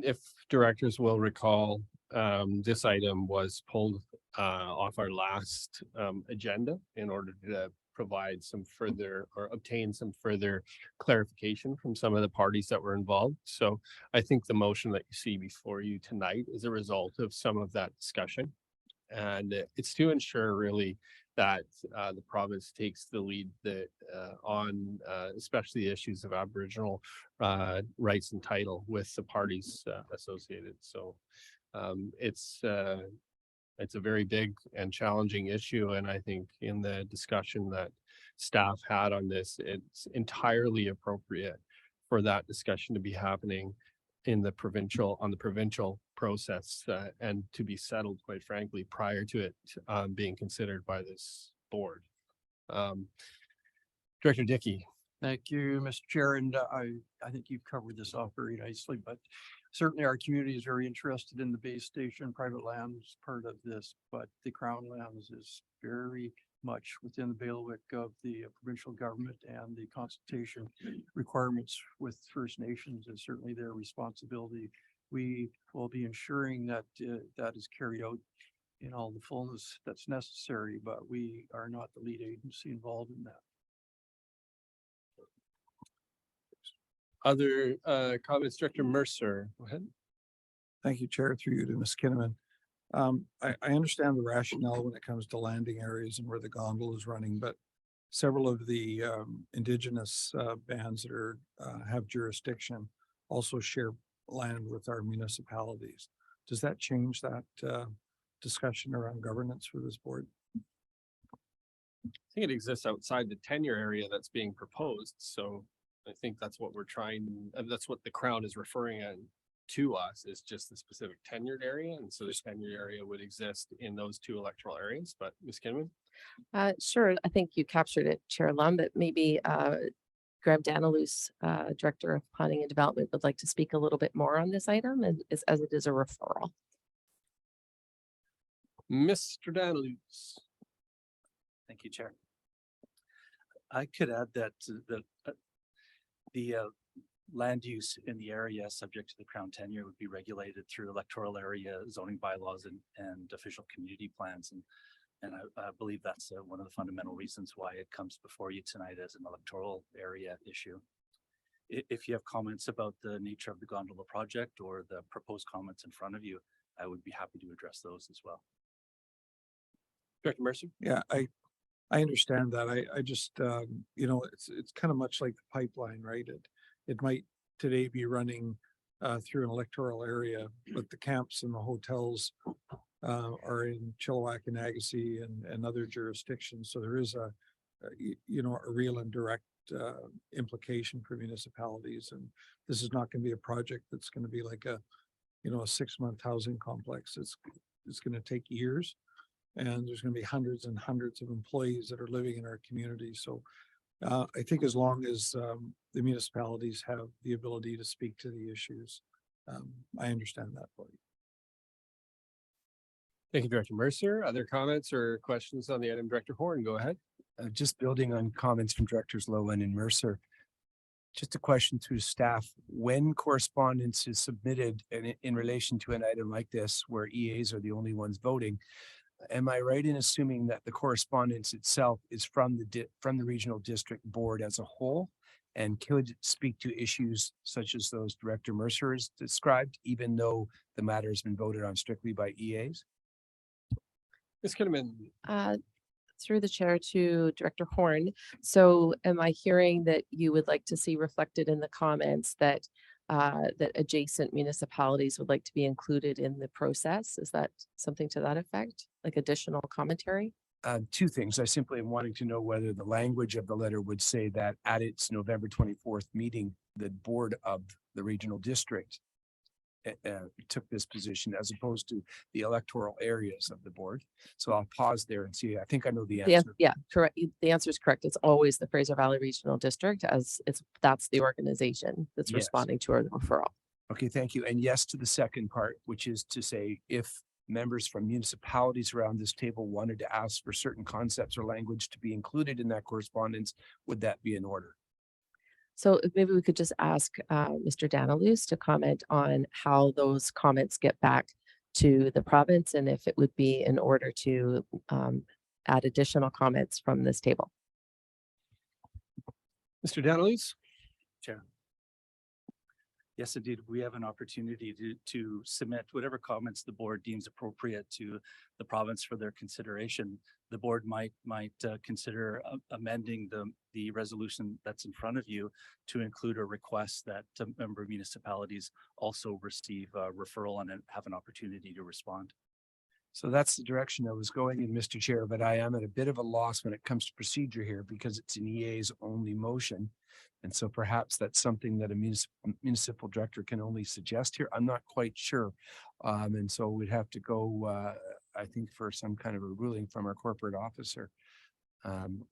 if directors will recall, this item was pulled off our last agenda in order to provide some further or obtain some further clarification from some of the parties that were involved. So I think the motion that you see before you tonight is a result of some of that discussion. And it's to ensure really that the province takes the lead on especially the issues of Aboriginal rights and title with the parties associated. So it's It's a very big and challenging issue, and I think in the discussion that staff had on this, it's entirely appropriate for that discussion to be happening in the provincial process, and to be settled, quite frankly, prior to it being considered by this board. Director Dickey. Thank you, Mr. Chair, and I think you've covered this off very nicely, but certainly our community is very interested in the base station. Private land is part of this, but the Crown lands is very much within the bailiwick of the provincial government, and the consultation requirements with First Nations is certainly their responsibility. We will be ensuring that that is carried out in all the fullness that's necessary, but we are not the lead agency involved in that. Other comments, Director Mercer, go ahead. Thank you, Chair, through you to Ms. Kinnaman. I understand the rationale when it comes to landing areas and where the gondola is running, but several of the Indigenous bands that are have jurisdiction also share land with our municipalities. Does that change that discussion around governance for this board? I think it exists outside the tenure area that's being proposed, so I think that's what we're trying, that's what the Crown is referring to us, is just the specific tenured area, and so this tenured area would exist in those two electoral areas. But Ms. Kinnaman? Sure, I think you captured it, Chair Lum, but maybe Graham Danilus, Director of Planning and Development, would like to speak a little bit more on this item as it is a referral. Mr. Danilus. Thank you, Chair. I could add that the land use in the area subject to the Crown tenure would be regulated through electoral area zoning bylaws and official community plans. And I believe that's one of the fundamental reasons why it comes before you tonight as an electoral area issue. If you have comments about the nature of the gondola project or the proposed comments in front of you, I would be happy to address those as well. Director Mercer? Yeah, I understand that. I just, you know, it's kind of much like the pipeline, right? It might today be running through an electoral area, but the camps and the hotels are in Chilliwack and Agassiz and other jurisdictions. So there is a real and direct implication for municipalities. And this is not going to be a project that's going to be like a 6-month housing complex. It's going to take years. And there's going to be hundreds and hundreds of employees that are living in our community. So I think as long as the municipalities have the ability to speak to the issues, I understand that point. Thank you, Director Mercer. Other comments or questions on the item? Director Horn, go ahead. Just building on comments from Directors Lowen and Mercer. Just a question through staff. When correspondence is submitted in relation to an item like this, where EAs are the only ones voting, am I right in assuming that the correspondence itself is from the regional district board as a whole, and could speak to issues such as those Director Mercer has described, even though the matter has been voted on strictly by EAs? Ms. Kinnaman. Through the chair to Director Horn. So am I hearing that you would like to see reflected in the comments that that adjacent municipalities would like to be included in the process? Is that something to that effect, like additional commentary? Two things. I simply am wanting to know whether the language of the letter would say that at its November 24th meeting, the board of the regional district took this position as opposed to the electoral areas of the board. So I'll pause there and see. I think I know the answer. Yeah, correct. The answer is correct. It's always the Fraser Valley Regional District, as that's the organization that's Yes. responding to a referral. Okay, thank you. And yes to the second part, which is to say, if members from municipalities around this table wanted to ask for certain concepts or language to be included in that correspondence, would that be in order? So maybe we could just ask Mr. Danilus to comment on how those comments get back to the province and if it would be in order to add additional comments from this table. Mr. Danilus? Chair. Yes, indeed. We have an opportunity to submit whatever comments the board deems appropriate to the province for their consideration. The board might consider amending the resolution that's in front of you to include a request that member municipalities also receive a referral and have an opportunity to respond. So that's the direction I was going in, Mr. Chair, but I am at a bit of a loss when it comes to procedure here because it's an EA's only motion. And so perhaps that's something that a municipal director can only suggest here. I'm not quite sure. And so we'd have to go, I think, for some kind of a ruling from our corporate officer.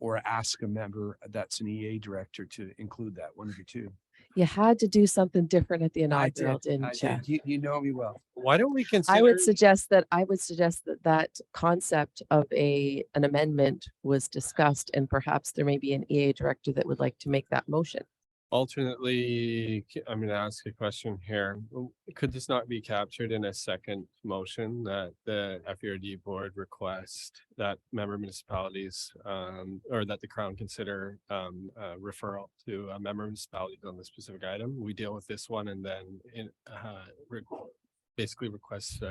Or ask a member that's an EA director to include that, one of the two. You had to do something different at the I inaugural, did, didn't you? You know me well. Why don't we I consider? would suggest that that concept of an amendment was discussed, and perhaps there may be an EA director that would like to make that motion. Alternately, I'm going to ask a question here. Could this not be captured in a second motion that the FERD board request that member municipalities or that the Crown consider referral to member municipalities on the specific item? We deal with this one and then basically request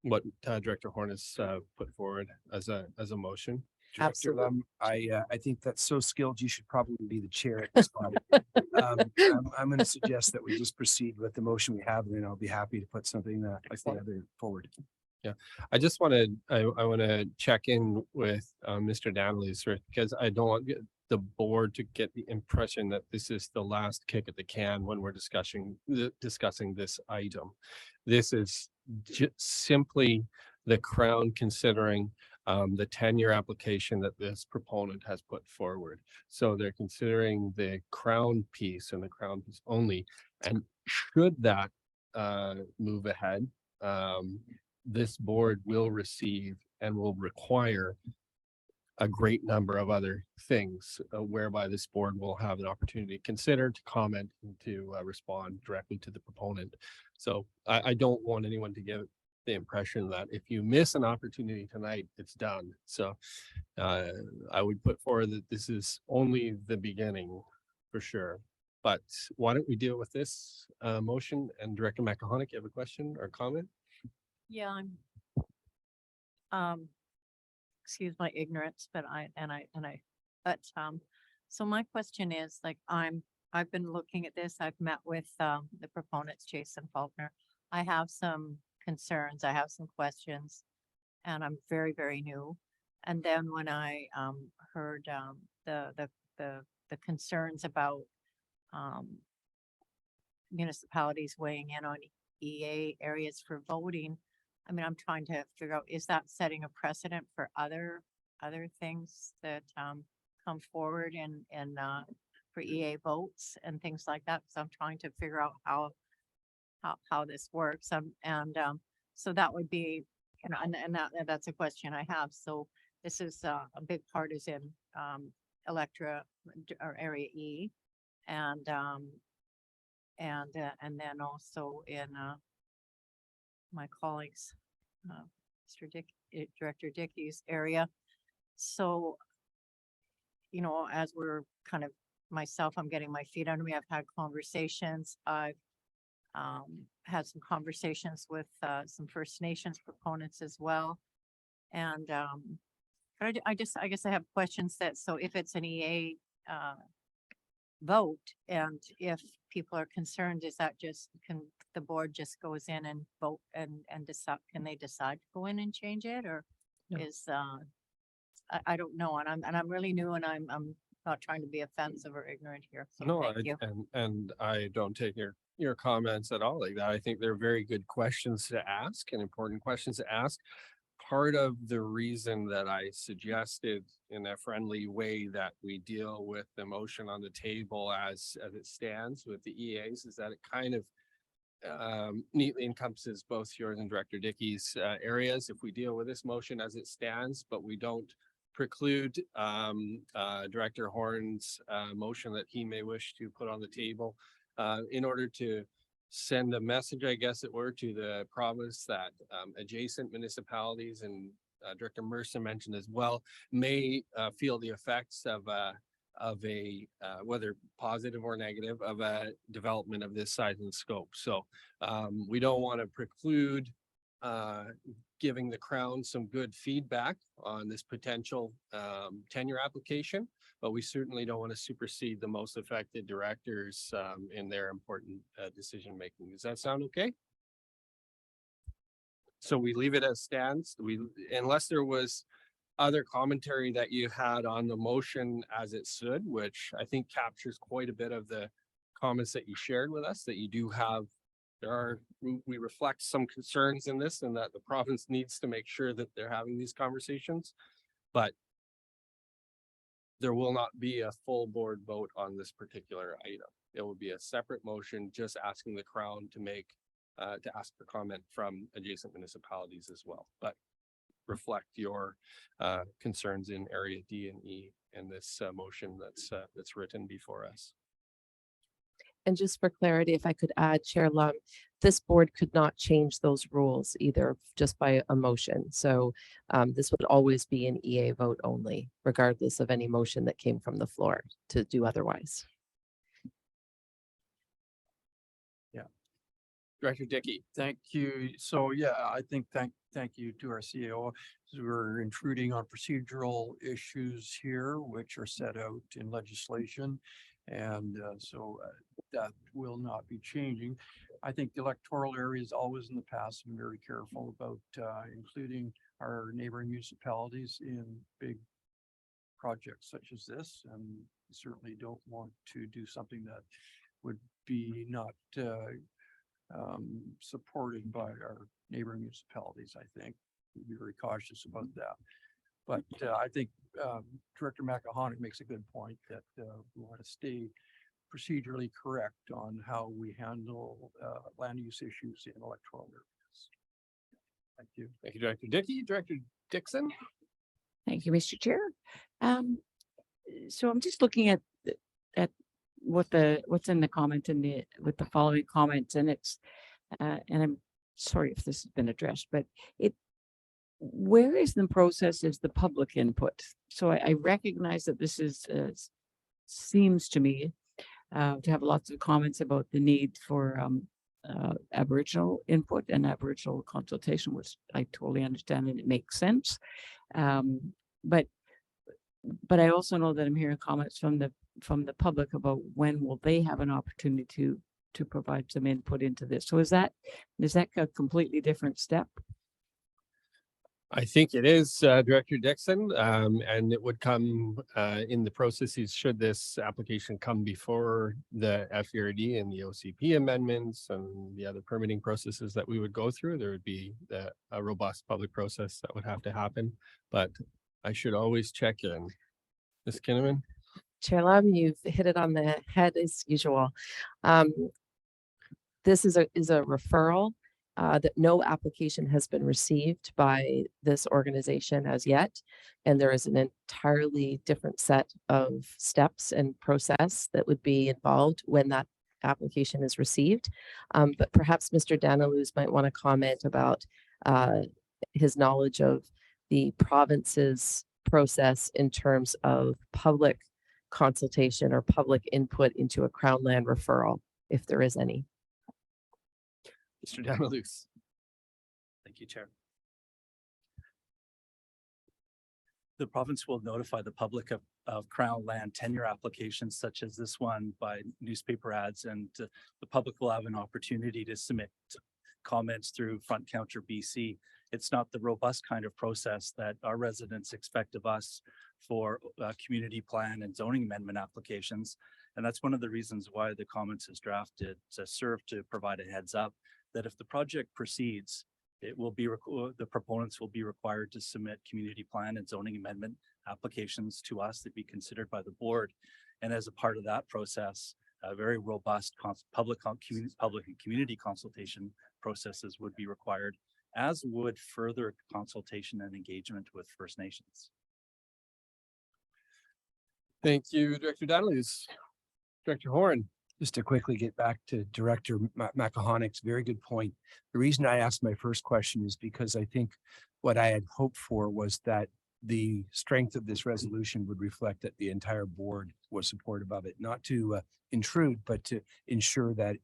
what Director Horn has put forward as a motion. Director Absolutely. Lum, I think that's so skilled, you should probably be the chair at this body. I'm going to suggest that we just proceed with the motion we have, and then I'll be happy to put something like the other forward. Yeah, I just want to, I want to check in with Mr. Danley's because I don't want the board to get the impression that this is the last kick at the can when we're discussing this item. This is just simply the Crown considering the 10-year application that this proponent has put forward. So they're considering the Crown piece and the Crown piece only. And should that move ahead, this board will receive and will require a great number of other things whereby this board will have an opportunity to consider, to comment, and to respond directly to the proponent. So I don't want anyone to get the impression that if you miss an opportunity tonight, it's done. So I would put forward that this is only the beginning for sure. But why don't we deal with this motion? And Director McCahonick, you have a question or comment? Yeah, excuse my ignorance, but so my question is, like, I've been looking at this, I've met with the proponents, Jason Faulkner. I have some concerns, I have some questions, and I'm very, very new. And then when I heard the concerns about municipalities weighing in on EA areas for voting, I mean, I'm trying to figure out, is that setting a precedent for other things that come forward and for EA votes and things like that? So I'm trying to figure out how this works. So that would be, and that's a question I have. So this is a big part is in Electra or Area E, and then also in my colleagues, Director Dickey's area. So, as we're kind of I'm getting my feet under me. I've had conversations. I've had some conversations with some First Nations proponents as well. And I guess I have questions so if it's an EA vote, and if people are concerned, is that can the board just goes in and vote and decide, can they decide to go in and change it, or is I don't know, and I'm really new, and I'm not trying to be offensive or ignorant here. So No, thank you. and I don't take your comments at all like that. I think they're very good questions to ask and important questions to ask. Part of the reason that I suggested in a friendly way that we deal with the motion on the table as it stands with the EAs is that it kind of neatly encompasses both yours and Director Dickey's areas if we deal with this motion as it stands, but we don't preclude Director Horn's motion that he may wish to put on the table in order to send a message, I guess it were, to the province that adjacent municipalities, and Director Mercer mentioned as well, may feel the effects of a whether positive or negative of a development of this size and scope. So we don't want to preclude giving the Crown some good feedback on this potential tenure application, but we certainly don't want to supersede the most affected directors in their important decision making. Does that sound okay? So we leave it as stands. Unless there was other commentary that you had on the motion as it stood, which I think captures quite a bit of the comments that you shared with us, that you do have, we reflect some concerns in this and that the province needs to make sure that they're having these conversations. But there will not be a full board vote on this particular item. It will be a separate motion, just asking the Crown to ask for comment from adjacent municipalities as well, but reflect your concerns in area D and E in this motion that's written before us. And just for clarity, if I could add, Chair Lum, this board could not change those rules either just by a motion. So this would always be an EA vote only, regardless of any motion that came from the floor to do otherwise. Director Dickey. Thank you. So yeah, I think thank you to our CEO. We're intruding on procedural issues here, which are set out in legislation. And that will not be changing. I think the electoral areas always in the past been very careful about including our neighboring municipalities in big projects such as this. And certainly don't want to do something that would be not supported by our neighboring municipalities. I think we'd be very cautious about that. But I think Director Makahonic makes a good point that we want to stay procedurally correct on how we handle land use issues in electoral areas. Thank you. Thank you, Director Dickey. Director Dixon. Thank you, Mr. Chair. So I'm just looking at what's in the comment with the following comments, and it's and I'm sorry if this has been addressed, but where is the process is the public input? So I recognize that this is seems to me to have lots of comments about the need for Aboriginal input and Aboriginal consultation, which I totally understand and it makes sense. But I also know that I'm hearing comments from the public about when will they have an opportunity to provide some input into this. So is that a completely different step? I think it is, Director Dixon, and it would come in the processes should this application come before the FERD and the OCP amendments and the other permitting processes that we would go through. There would be a robust public process that would have to happen, but I should always check in. Ms. Kinnaman? Chair Lum, you've hit it on the head as usual. This is a referral. That no application has been received by this organization as yet. And there is an entirely different set of steps and process that would be involved when that application is received. But perhaps Mr. Daniluz might want to comment about his knowledge of the province's process in terms of public consultation or public input into a Crown land referral, if there is any. Mr. Daniluz. Thank you, Chair. The province will notify the public of Crown land tenure applications such as this one by newspaper ads, and the public will have an opportunity to submit comments through Front Counter BC. It's not the robust kind of process that our residents expect of us for community plan and zoning amendment applications. And that's one of the reasons why the comments is drafted to serve to provide a heads up that if the project proceeds, it will be the proponents will be required to submit community plan and zoning amendment applications to us to be considered by the board. And as a part of that process, a very robust public and community consultation processes would be required, as would further consultation and engagement with First Nations. Thank you, Director Daniluz. Director Horn. Just to quickly get back to Director Makahonic's very good point. The reason I asked my first question is because I think what I had hoped for was that the strength of this resolution would reflect that the entire board was supportive of it, not to intrude, but to ensure that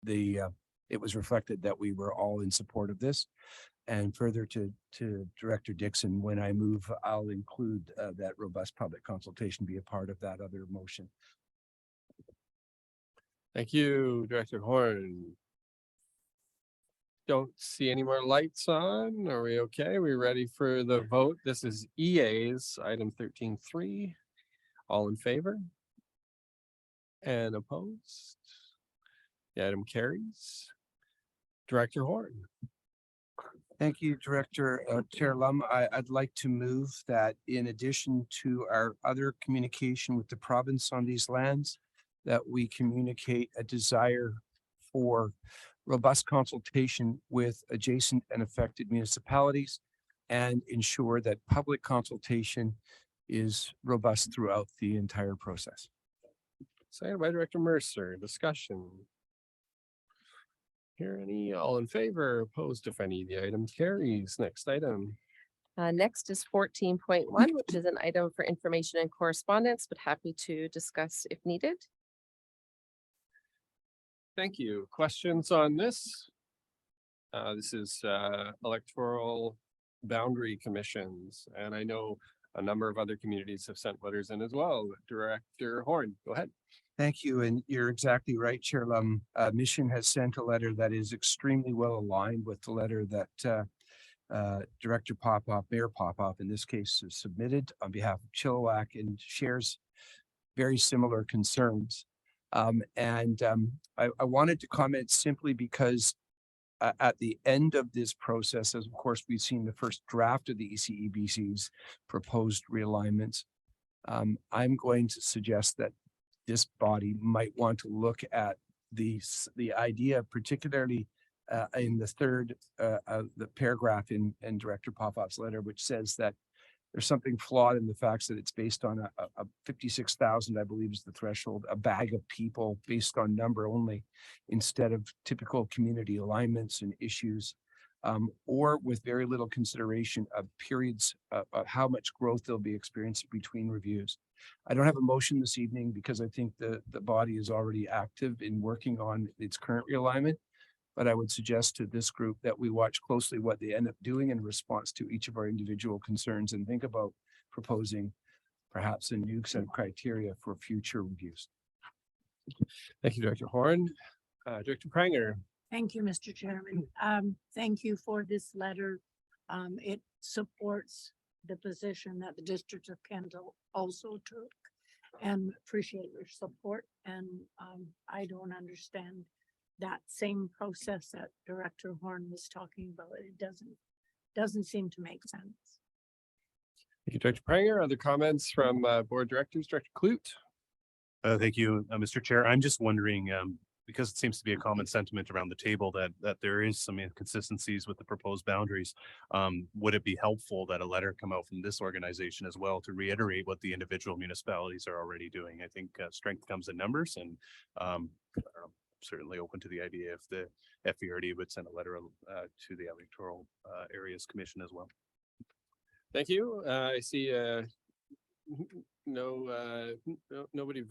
it was reflected that we were all in support of this. And further to Director Dixon, when I move, I'll include that robust public consultation be a part of that other motion. Thank you, Director Horn. Don't see any more lights on. Are we okay? We ready for the vote? This is EA's item 13.3. All in favor? And opposed? The item carries. Director Horn. Thank you, Director Chair Lum. I'd like to move that in addition to our other communication with the province on these lands, that we communicate a desire for robust consultation with adjacent and affected municipalities and ensure that public consultation is robust throughout the entire process. Seconded by Director Mercer. Discussion. Hear any? All in favor? Opposed? If any? The item carries. Next item. Next is 14.1, which is an item for information and correspondence, but happy to discuss if needed. Thank you. Questions on this? This is electoral boundary commissions, and I know a number of other communities have sent letters in as well. Director Horn, go ahead. Thank you. And you're exactly right, Chair Lum. Mission has sent a letter that is extremely well aligned with the letter that Director Popoff, Mayor Popoff in this case, has submitted on behalf of Chilliwack and shares very similar concerns. I wanted to comment simply because at the end of this process, as of course we've seen the first draft of the ECEBC's proposed realignments, I'm going to suggest that this body might want to look at the idea, particularly in the third the paragraph in Director Popoff's letter, which says that there's something flawed in the facts that it's based on a 56,000, I believe is the threshold, a bag of people based on number only, instead of typical community alignments and issues, or with very little consideration of periods of how much growth they'll be experiencing between reviews. I don't have a motion this evening because I think the body is already active in working on its current realignment. But I would suggest to this group that we watch closely what they end up doing in response to each of our individual concerns and think about proposing perhaps a new set of criteria for future reviews. Thank you, Director Horn. Director Pranger. Thank you, Mr. Chairman. Thank you for this letter. It supports the position that the District of Kendall also took, and appreciate your support. And I don't understand that same process that Director Horn was talking about. It doesn't seem to make sense. Thank you, Director Pranger. Other comments from board directors? Director Clute. Thank you, Mr. Chair. I'm just wondering, because it seems to be a common sentiment around the table that there is some inconsistencies with the proposed boundaries. Would it be helpful that a letter come out from this organization as well to reiterate what the individual municipalities are already doing? I think strength comes in numbers, and certainly open to the idea if the FERD would send a letter to the Electoral Areas Commission as well. Thank you. I see nobody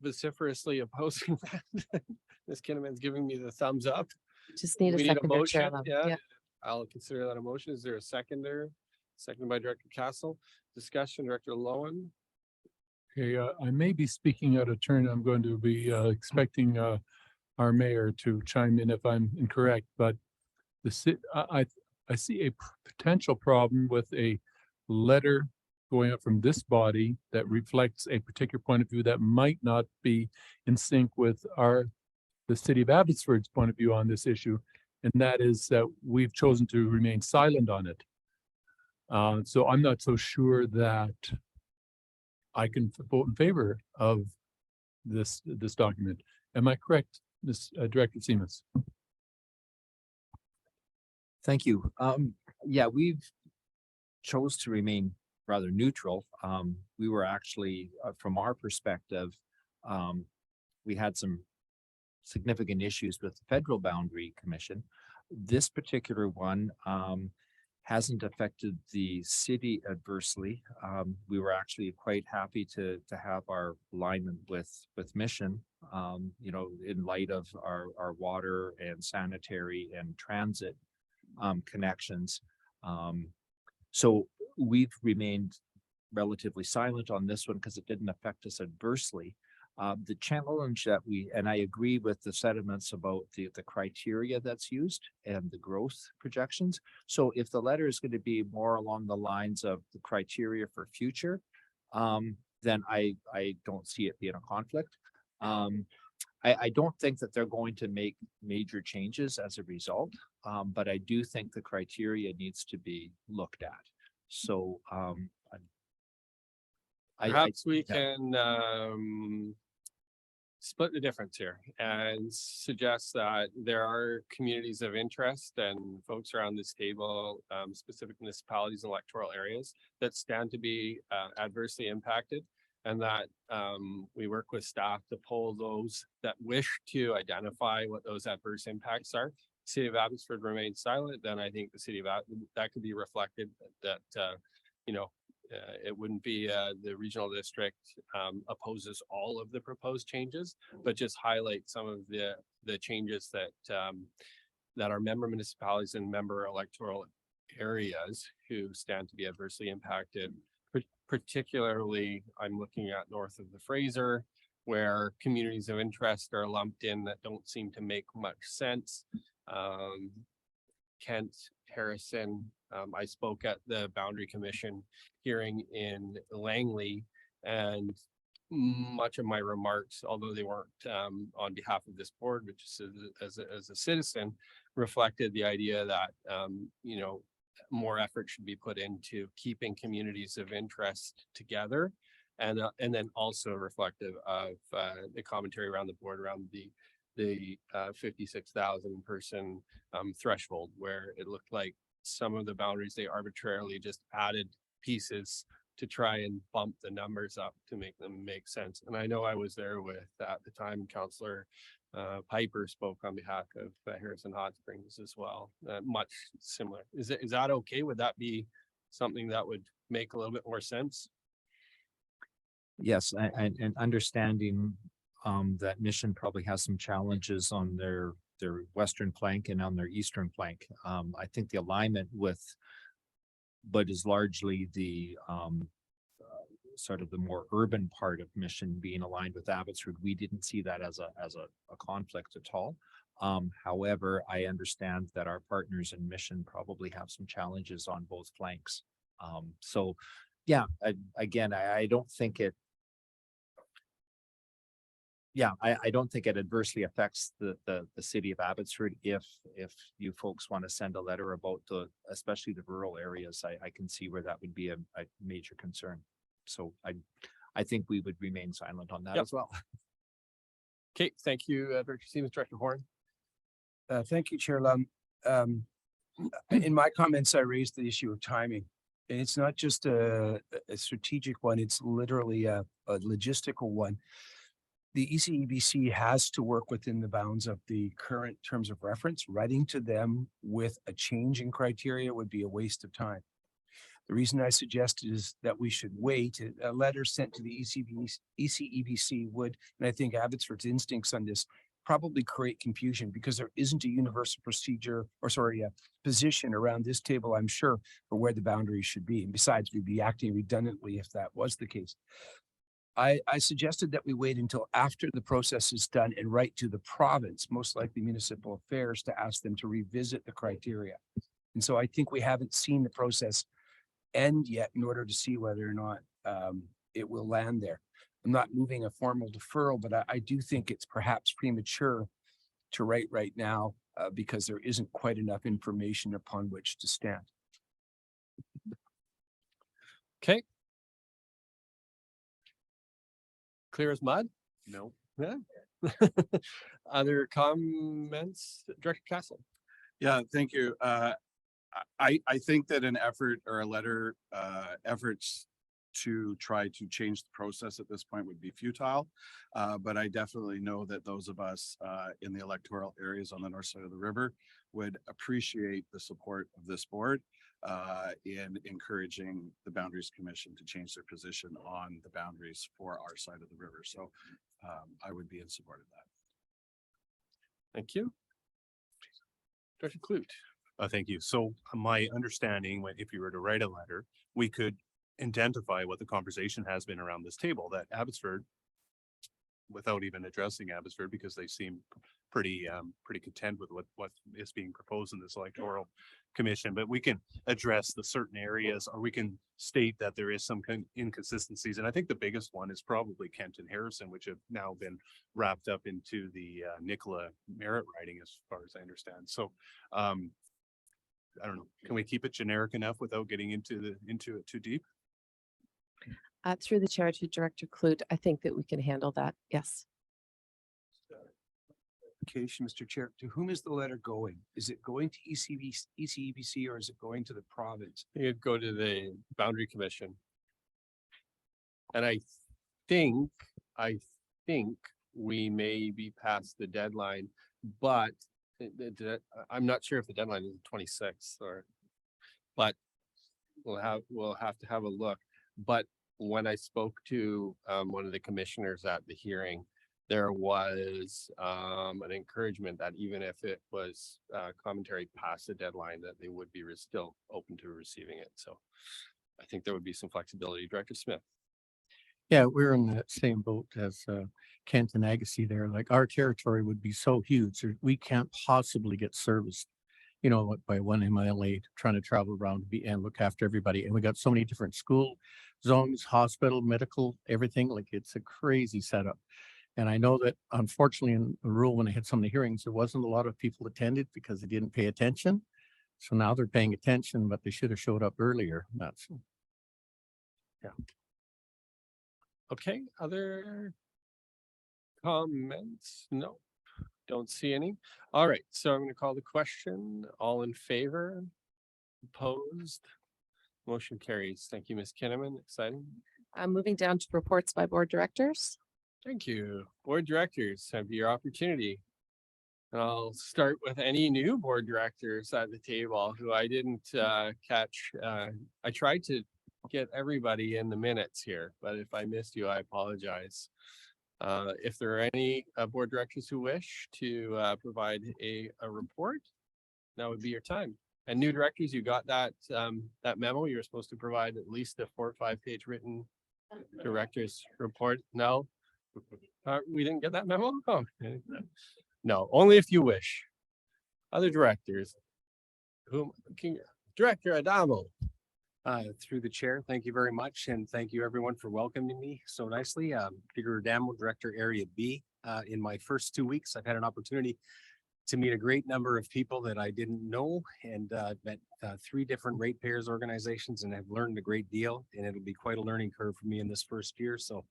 vociferously opposing that. Ms. Kinnaman's giving me the thumbs up. Just need a We seconder, Chair motion. Lum. Yeah, Yeah. I'll consider that a motion. Is there a seconder? Seconded by Director Castle. Discussion, Director Lowen. Okay, I may be speaking out of turn. I'm going to be expecting our mayor to chime in if I'm incorrect, but I see a potential problem with a letter going up from this body that reflects a particular point of view that might not be in sync with the city of Abbotsford's point of view on this issue, and that is that we've chosen to remain silent on it. So I'm not so sure that I can vote in favor of this document. Am I correct, Ms. Director Seamus? Thank you. Yeah, we've chose to remain rather neutral. We were actually, from our perspective, we had some significant issues with the Federal Boundary Commission. This particular one hasn't affected the city adversely. We were actually quite happy to have our alignment with Mission, you know, in light of our water and sanitary and transit connections. So we've remained relatively silent on this one because it didn't affect us adversely. The challenge that and I agree with the sentiments about the criteria that's used and the growth projections. So if the letter is going to be more along the lines of the criteria for future, then I don't see it being a conflict. I don't think that they're going to make major changes as a result, but I do think the criteria needs to be looked at. So Perhaps we yeah. can split the difference here and suggest that there are communities of interest and folks around this table, specific municipalities and electoral areas that stand to be adversely impacted, and that we work with staff to poll those that wish to identify what those adverse impacts are. City of Abbotsford remains silent, then I think the city of that could be reflected that it wouldn't be the regional district opposes all of the proposed changes, but just highlight some of the changes that our member municipalities and member electoral areas who stand to be adversely impacted. Particularly, I'm looking at north of the Fraser, where communities of interest are lumped in that don't seem to make much sense. Kent, Harrison, I spoke at the Boundary Commission hearing in Langley, and much of my remarks, although they weren't on behalf of this board, but just as a citizen, reflected the idea that more effort should be put into keeping communities of interest together, and then also reflective of the commentary around the board around the 56,000 person threshold, where it looked like some of the boundaries, they arbitrarily just added pieces to try and bump the numbers up to make them make sense. And I know I was there with, at the time, Councillor Piper spoke on behalf of Harrison Hot Springs as well. Much similar. Is that okay? Would that be something that would make a little bit more sense? Yes, and understanding that Mission probably has some challenges on their western flank and on their eastern flank. I think the alignment with but is largely the sort of the more urban part of Mission being aligned with Abbotsford. We didn't see that as a conflict at all. However, I understand that our partners in Mission probably have some challenges on both flanks. So yeah, I don't think it, I don't think it adversely affects the city of Abbotsford if you folks want to send a letter about especially the rural areas. I can see where that would be a major concern. So I think we would remain silent on that as well. Okay, thank you, Director Stevens. Director Horn. Thank you, Chair Lum. In my comments, I raised the issue of timing. And it's not just a strategic one, it's literally a logistical one. The ECEBC has to work within the bounds of the current terms of reference. Writing to them with a change in criteria would be a waste of time. The reason I suggested is that we should wait. A letter sent to the ECEBC would, and I think Abbotsford's instincts on this, probably create confusion because there isn't a universal procedure a position around this table, I'm sure, for where the boundaries should be. And besides, we'd be acting redundantly if that was the case. I suggested that we wait until after the process is done and write to the province, most likely municipal affairs, to ask them to revisit the criteria. And so I think we haven't seen the process end yet in order to see whether or not it will land there. I'm not moving a formal deferral, but I do think it's perhaps premature to write right now because there isn't quite enough information upon which to stand. Okay. Clear as mud? No. Yeah. Other comments, Director Castle? Yeah, thank you. I think that an effort or a letter efforts to try to change the process at this point would be futile. But I definitely know that those of us in the electoral areas on the north side of the river would appreciate the support of this board in encouraging the Boundaries Commission to change their position on the boundaries for our side of the river. So I would be in support of that. Thank you. Director Clute. Thank you. So my understanding, if you were to write a letter, we could identify what the conversation has been around this table, that Abbotsford without even addressing Abbotsford because they seem pretty content with what is being proposed in this electoral commission. But we can address the certain areas, or we can state that there is some inconsistencies. And I think the biggest one is probably Kent and Harrison, which have now been wrapped up into the Nicola merit riding, as far as I understand. So I don't know. Can we keep it generic enough without getting into it too deep? Through the chair to Director Clute, I think that we can handle that. Yes. Mr. Chair, to whom is the letter going? Is it going to ECEBC or is it going to the province? You'd go to the Boundary Commission. And I think we may be past the deadline, but I'm not sure if the deadline is the 26th but we'll have to have a look. But when I spoke to one of the commissioners at the hearing, there was an encouragement that even if it was commentary past the deadline, that they would be still open to receiving it. So I think there would be some flexibility. Director Smith. Yeah, we're in the same boat as Kent and Agassiz there. Like, our territory would be so huge, we can't possibly get serviced, you know, by one MLA trying to travel around and look after everybody. And we got so many different school zones, hospital, medical, everything. Like, it's a crazy setup. And I know that unfortunately in the rule, when I had some of the hearings, there wasn't a lot of people attended because they didn't pay attention. So now they're paying attention, but they should have showed up earlier. That's, yeah. Okay, other comments? No, don't see any. All right, so I'm going to call the question. All in favor? Opposed? Motion carries. Thank you, Ms. Kinnaman. Exciting. Moving down to reports by board directors. Thank you. Board directors, have your opportunity. And I'll start with any new board directors at the table who I didn't catch. I tried to get everybody in the minutes here, but if I missed you, I apologize. If there are any board directors who wish to provide a report, now would be your time. And new directors, you got that memo. You're supposed to provide at least a 4 or 5 page written director's report. No, we didn't get that memo. Oh, no, only if you wish. Other directors, Director Adamo. Through the chair, thank you very much, and thank you everyone for welcoming me so nicely. Peter Adamo, Director Area B. In my first 2 weeks, I've had an opportunity to meet a great number of people that I didn't know, and met 3 different ratepayers organizations, and have learned a great deal. And it'll be quite a learning curve for me in this first year. So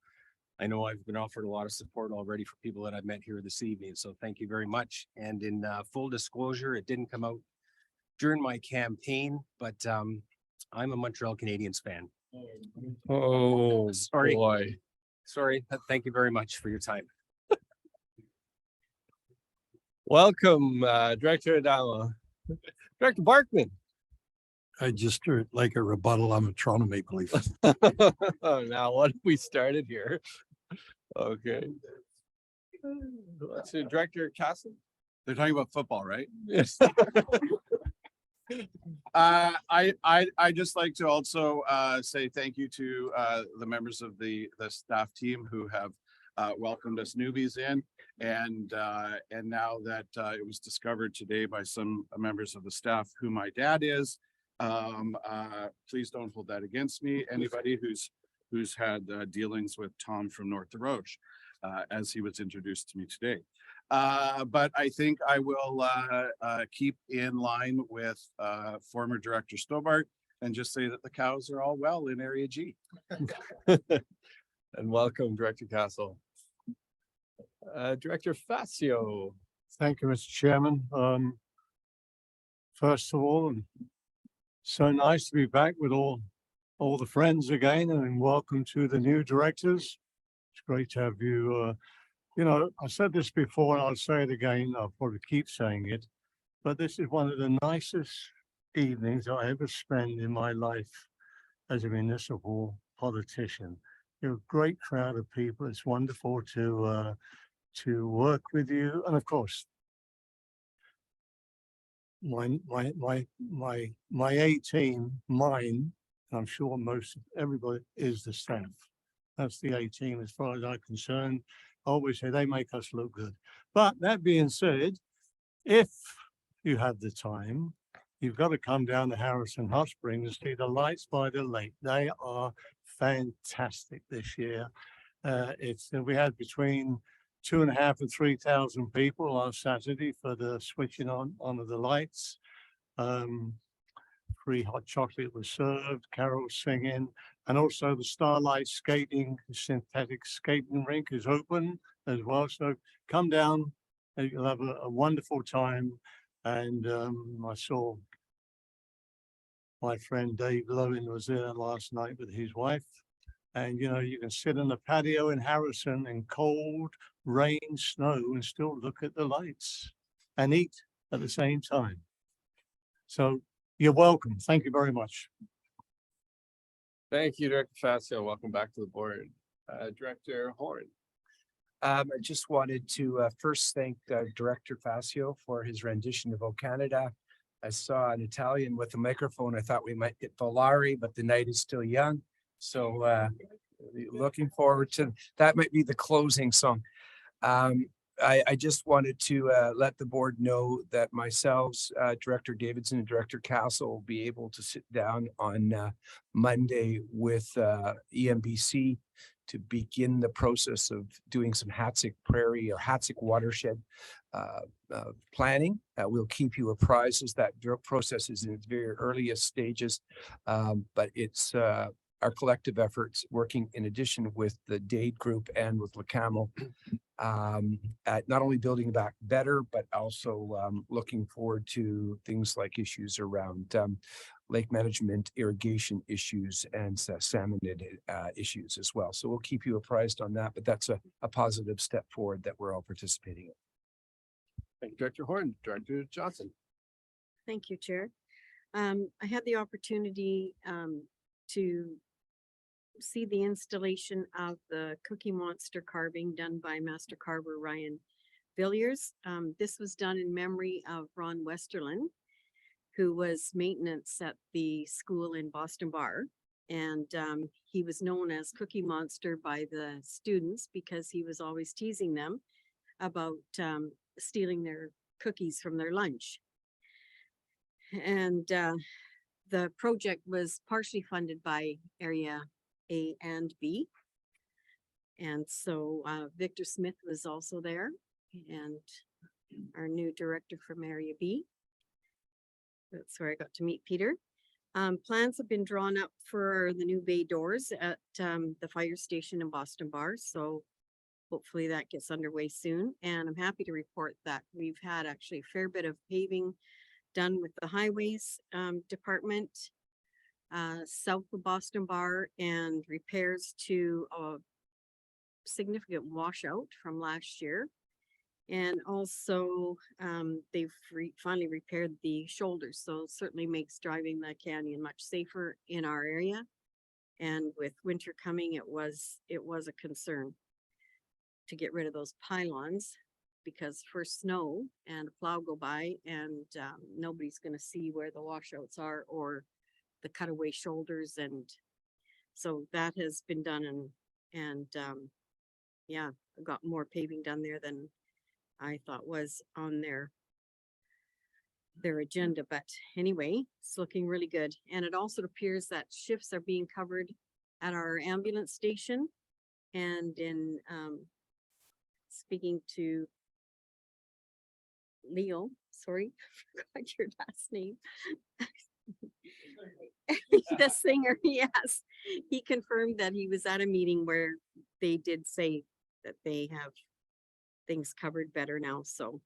I know I've been offered a lot of support already for people that I've met here this evening. So thank you very much. And in full disclosure, it didn't come out during my campaign, but I'm a Montreal Canadiens fan. Oh, sorry. Boy. Sorry. Thank you very much for your time. Welcome, Director Adamo. Director Barkman. I just heard like a rebuttal. I'm a Toronto Maple Leaf. Now, what have we started here? Okay. Let's see, Director Castle. They're talking about football, right? Yes. I just like to also say thank you to the members of the staff team who have welcomed us newbies in, and now that it was discovered today by some members of the staff who my dad is, please don't hold that against me. Anybody who's had dealings with Tom from North the Roche, as he was introduced to me today. But I think I will keep in line with former Director Stobart and just say that the cows are all well in Area G. And welcome, Director Castle. Director Facio. Thank you, Mr. Chairman. First of all, so nice to be back with all the friends again, and welcome to the new directors. It's great to have you. You know, I said this before and I'll say it again. I'll probably keep saying it, but this is one of the nicest evenings I ever spent in my life as a municipal politician. You're a great crowd of people. It's wonderful to work with you, and of course, my A team, mine, I'm sure most everybody is the staff. That's the A team as far as I'm concerned. always say they make us look good. But that being said, if you have the time, you've got to come down to Harrison Hot Springs and see the lights by the lake. They are fantastic this year. We had between 2,500 and 3,000 people last Saturday for the switching on of the lights. Free hot chocolate was served, carols singing, and also the Starlight Skating synthetic skating rink is open as well. So come down, and you'll have a wonderful time. And I saw my friend Dave Lowen was there last night with his wife. And you know, you can sit on the patio in Harrison in cold, rain, snow, and still look at the lights and eat at the same time. So you're welcome. Thank you very much. Thank you, Director Facio. Welcome back to the board. Director Horn. I just wanted to first thank Director Facio for his rendition of O Canada. I saw an Italian with a microphone. I thought we might get Volare, but the night is still young. So looking forward to that. Might be the closing song. I just wanted to let the board know that myself, Director Davidson and Director Castle will be able to sit down on Monday with EMBC to begin the process of doing some Hatzick Prairie or Hatzick watershed planning. We'll keep you apprised as that process is in its very earliest stages, but it's our collective efforts working in addition with the Dade Group and with LaCamo at not only building back better, but also looking forward to things like issues around lake management, irrigation issues, and salmonid issues as well. So we'll keep you apprised on that, but that's a positive step forward that we're all participating in. Thank you, Director Horn. Director Johnson. Thank you, Chair. I had the opportunity to see the installation of the Cookie Monster carving done by Master Carver Ryan Villiers. This was done in memory of Ron Westerlin, who was maintenance at the school in Boston Bar. And he was known as Cookie Monster by the students because he was always teasing them about stealing their cookies from their lunch. And the project was partially funded by Area A and B. And so Victor Smith was also there and our new director from Area B. That's where I got to meet Peter. Plans have been drawn up for the new bay doors at the fire station in Boston Bar. So hopefully that gets underway soon. And I'm happy to report that we've had actually a fair bit of paving done with the highways department south of Boston Bar and repairs to a significant washout from last year. And also they've finally repaired the shoulders. So it certainly makes driving the canyon much safer in our area. And with winter coming, it was a concern to get rid of those pylons because first snow and a plow go by and nobody's going to see where the washouts are or the cutaway shoulders. And so that has been done and yeah, I got more paving done there than I thought was on their agenda. But anyway, it's looking really good. And it also appears that shifts are being covered at our ambulance station and in speaking to Leo, sorry, I forgot your last name. The singer, yes. He confirmed that he was at a meeting where they did say that they have things covered better now. So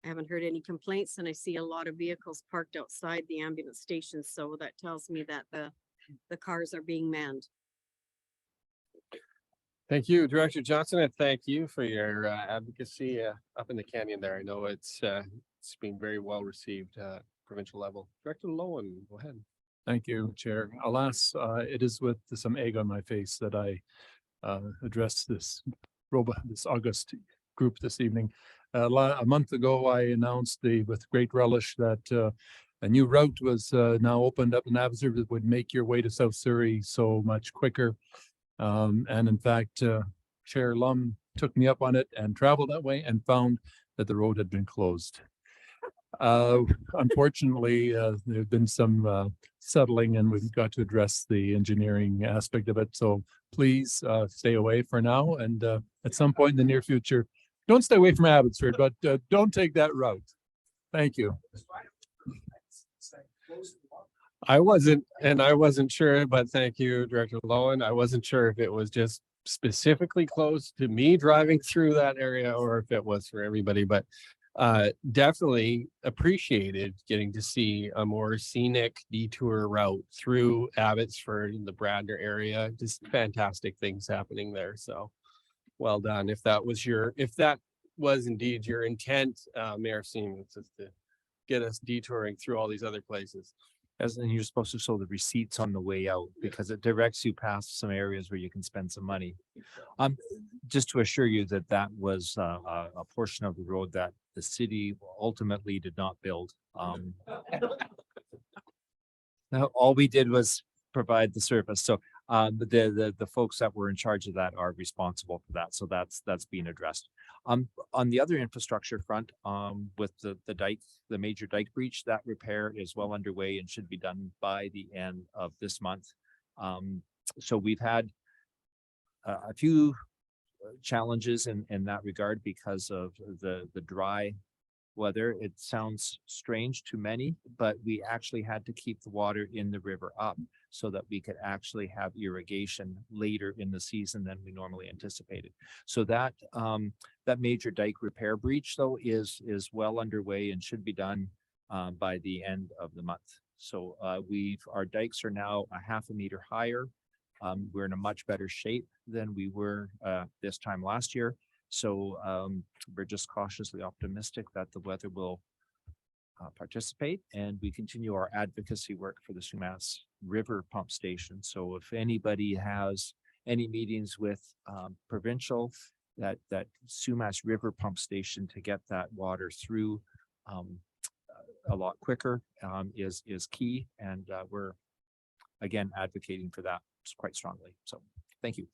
I haven't heard any complaints and I see a lot of vehicles parked outside the ambulance station. So that tells me that the cars are being manned. Thank you, Director Johnson, and thank you for your advocacy up in the canyon there. I know it's been very well received provincial level. Director Lowen, go ahead. Thank you, Chair. Alas, it is with some egg on my face that I address this August group this evening. A month ago, I announced with great relish that a new route was now opened up in Abbotsford that would make your way to South Surrey so much quicker. And in fact, Chair Lum took me up on it and traveled that way and found that the road had been closed. Unfortunately, there have been some settling and we've got to address the engineering aspect of it. So please stay away for now. And at some point in the near future, don't stay away from Abbotsford, but don't take that route. Thank you. I wasn't sure, but thank you, Director Lowen. I wasn't sure if it was just specifically close to me driving through that area or if it was for everybody, but definitely appreciated getting to see a more scenic detour route through Abbotsford and the Bradner area. Just fantastic things happening there. So well done. If that was indeed your intent, Mayor Siemens, is to get us detouring through all these other places. As and you're supposed to show the receipts on the way out because it directs you past some areas where you can spend some money. Just to assure you that that was a portion of the road that the city ultimately did not build. Now, all we did was provide the service. So the folks that were in charge of that are responsible for that. So that's being addressed. On the other infrastructure front, with the dike, the major dike breach, that repair is well underway and should be done by the end of this month. So we've had a few challenges in that regard because of the dry weather. It sounds strange to many, but we actually had to keep the water in the river up so that we could actually have irrigation later in the season than we normally anticipated. So that that major dike repair breach though is well underway and should be done by the end of the month. So our dikes are now a half a meter higher. We're in a much better shape than we were this time last year. So we're just cautiously optimistic that the weather will participate, and we continue our advocacy work for the Sumas River Pump Station. So if anybody has any meetings with provincial, that Sumas River Pump Station to get that water through a lot quicker is key, and we're again advocating for that quite strongly. So thank you.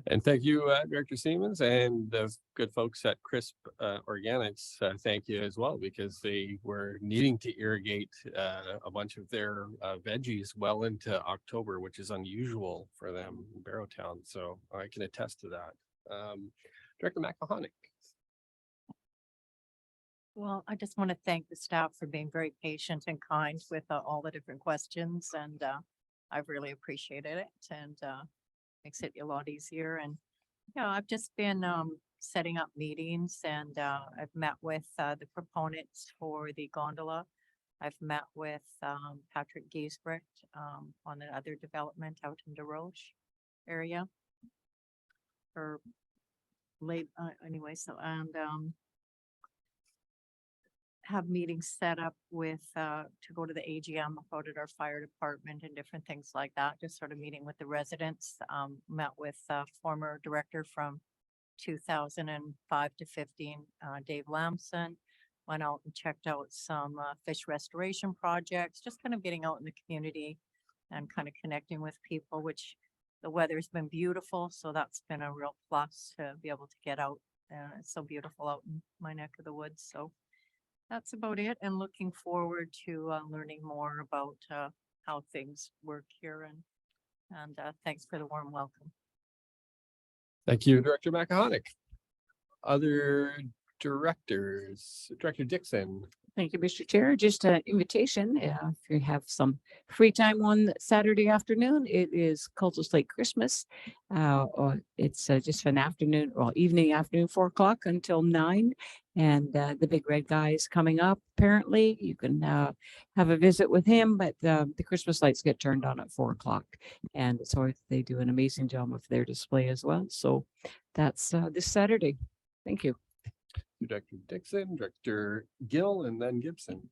And thank you, Director Siemens, and the good folks at Crisp Organics. Thank you as well, because they were needing to irrigate a bunch of their veggies well into October, which is unusual for them in Barrowtown. So I can attest to that. Director McElhonick. Well, I just want to thank the staff for being very patient and kind with all the different questions, and I've really appreciated it, and makes it a lot easier. And I've just been setting up meetings, and I've met with the proponents for the gondola. I've met with Patrick Giesbrecht on the other development out in DeRoche area. Or late anyway, so and have meetings set up with to go to the AGM about it, our fire department and different things like that, just sort of meeting with the residents. Met with former director from 2005 to 15, Dave Lamson. Went out and checked out some fish restoration projects, just kind of getting out in the community and kind of connecting with people, which the weather's been beautiful, so that's been a real plus to be able to get out. It's so beautiful out in my neck of the woods. So that's about it, and looking forward to learning more about how things work here, and thanks for the warm welcome. Thank you, Director McElhonick. Other directors, Director Dixon. Thank you, Mr. Chair. Just an invitation. If you have some free time on Saturday afternoon, it is Cultus Lake Christmas. Or it's just an afternoon or afternoon, 4 o'clock until 9. And the big red guy is coming up. Apparently, you can have a visit with him, but the Christmas lights get turned on at 4 o'clock. And so they do an amazing job of their display as well. So that's this Saturday. Thank you. Director Dixon, Director Gill, and then Gibson.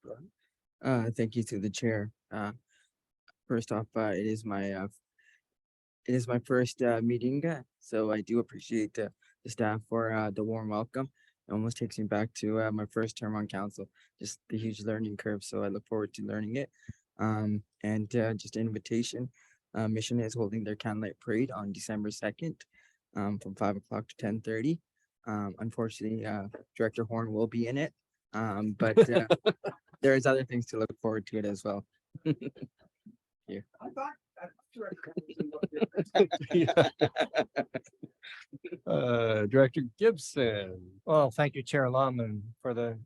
Thank you to the chair. First off, it is my first meeting, so I do appreciate the staff for the warm welcome. It almost takes me back to my first term on council, just the huge learning curve. So I look forward to learning it. And just an invitation. Mission is holding their candlelight parade on December 2nd. from 5 o'clock to 10:30. Unfortunately, Director Horn will be in it. But there's other things to look forward to it as well. Yeah. Director Gibson. Well, thank you, Chair Lum, and for the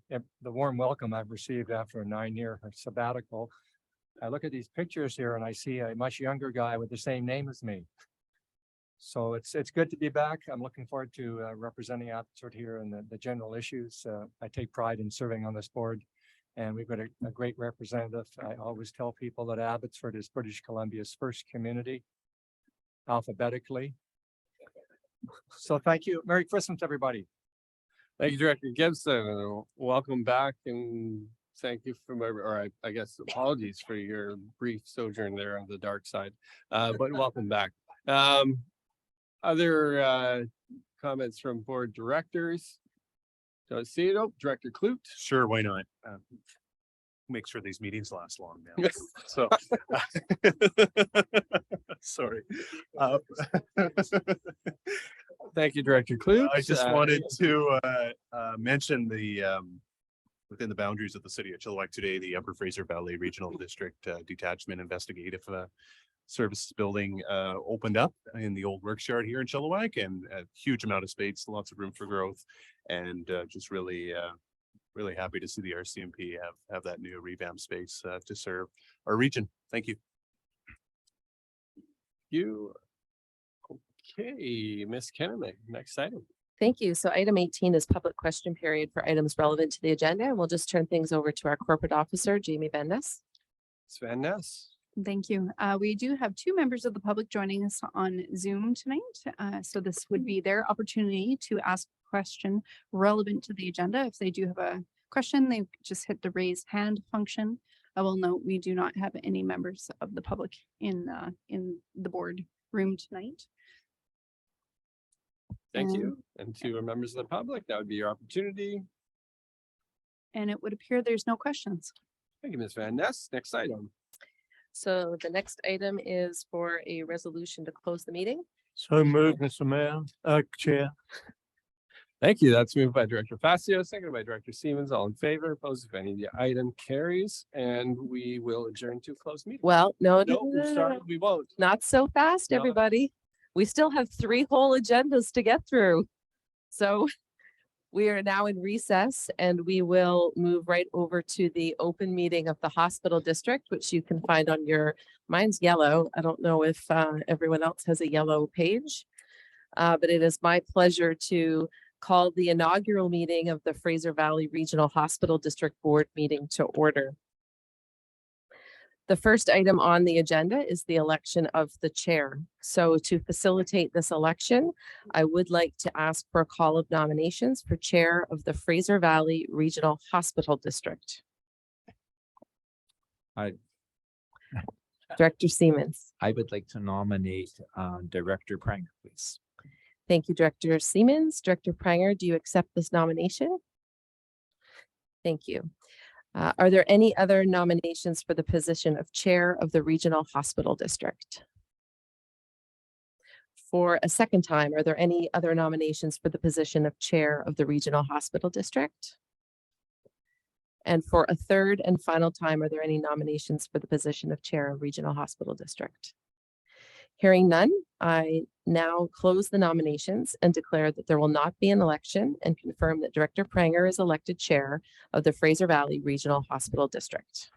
warm welcome I've received after a 9-year sabbatical. I look at these pictures here and I see a much younger guy with the same name as me. So it's good to be back. I'm looking forward to representing Abbotsford here and the general issues. I take pride in serving on this board, and we've got a great representative. I always tell people that Abbotsford is British Columbia's first community, alphabetically. So thank you. Merry Christmas, everybody. Thank you, Director Gibson. Welcome back, and thank you for I guess apologies for your brief sojourn there on the dark side, but welcome back. Other comments from board directors? Don't see it. Oh, Director Clute. Sure, why not? Make sure these meetings last long now. So, sorry. Thank you, Director Clute. I just wanted to mention the within the boundaries of the city of Chilliwack today, the Upper Fraser Valley Regional District Detachment Investigative Services building opened up in the old works yard here in Chilliwack, and a huge amount of space, lots of room for growth, and just really happy to see the RCMP have that new revamped space to serve our region. Thank you. Okay, Ms. Kenneman, next item. Thank you. So item 18 is public question period for items relevant to the agenda. And we'll just turn things over to our corporate officer, Jamie Bendes. Ms. Van Ness. Thank you. We do have 2 members of the public joining us on Zoom tonight. So this would be their opportunity to ask a question relevant to the agenda. If they do have a question, they just hit the raise hand function. I will note we do not have any members of the public in the board room tonight. Thank you. And to our members of the public, that would be your opportunity. And it would appear there's no questions. Thank you, Ms. Van Ness. Next item. So the next item is for a resolution to close the meeting. So moved, Mr. Mayor, Chair. Thank you. That's moved by Director Facio, seconded by Director Siemens. All in favor, opposed, if any, the item carries, and we will adjourn to close meeting. Well, no, We won't. not so fast, No. everybody. We still have 3 whole agendas to get through. So we are now in recess, and we will move right over to the open meeting of the hospital district, which you can find on mine's yellow. I don't know if everyone else has a yellow page, but it is my pleasure to call the inaugural meeting of the Fraser Valley Regional Hospital District Board meeting to order. The first item on the agenda is the election of the chair. So to facilitate this election, I would like to ask for a call of nominations for chair of the Fraser Valley Regional Hospital District. Director Siemens. I would like to nominate Director Pranger, please. Thank you, Director Siemens. Director Pranger, do you accept this nomination? Thank you. Are there any other nominations for the position of chair of the Regional Hospital District? For a second time, are there any other nominations for the position of chair of the Regional Hospital District? And for a third and final time, are there any nominations for the position of chair of Regional Hospital District? Hearing none, I now close the nominations and declare that there will not be an election, and confirm that Director Pranger is elected chair of the Fraser Valley Regional Hospital District.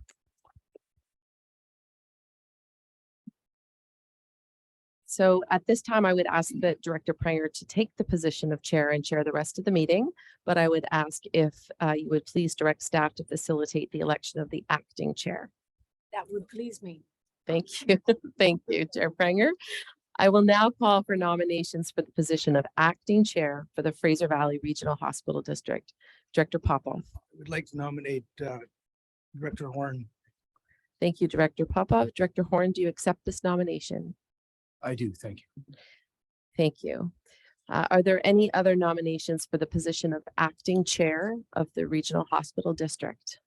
So at this time, I would ask that Director Pranger to take the position of chair and chair the rest of the meeting, but I would ask if you would please direct staff to facilitate the election of the acting chair. That would please me. Thank you. Thank you, Chair Pranger. I will now call for nominations for the position of acting chair for the Fraser Valley Regional Hospital District. Director Popov. I would like to nominate Director Horn. Thank you, Director Popov. Director Horn, do you accept this nomination? I do, thank you. Thank you. Are there any other nominations for the position of acting chair of the Regional Hospital District?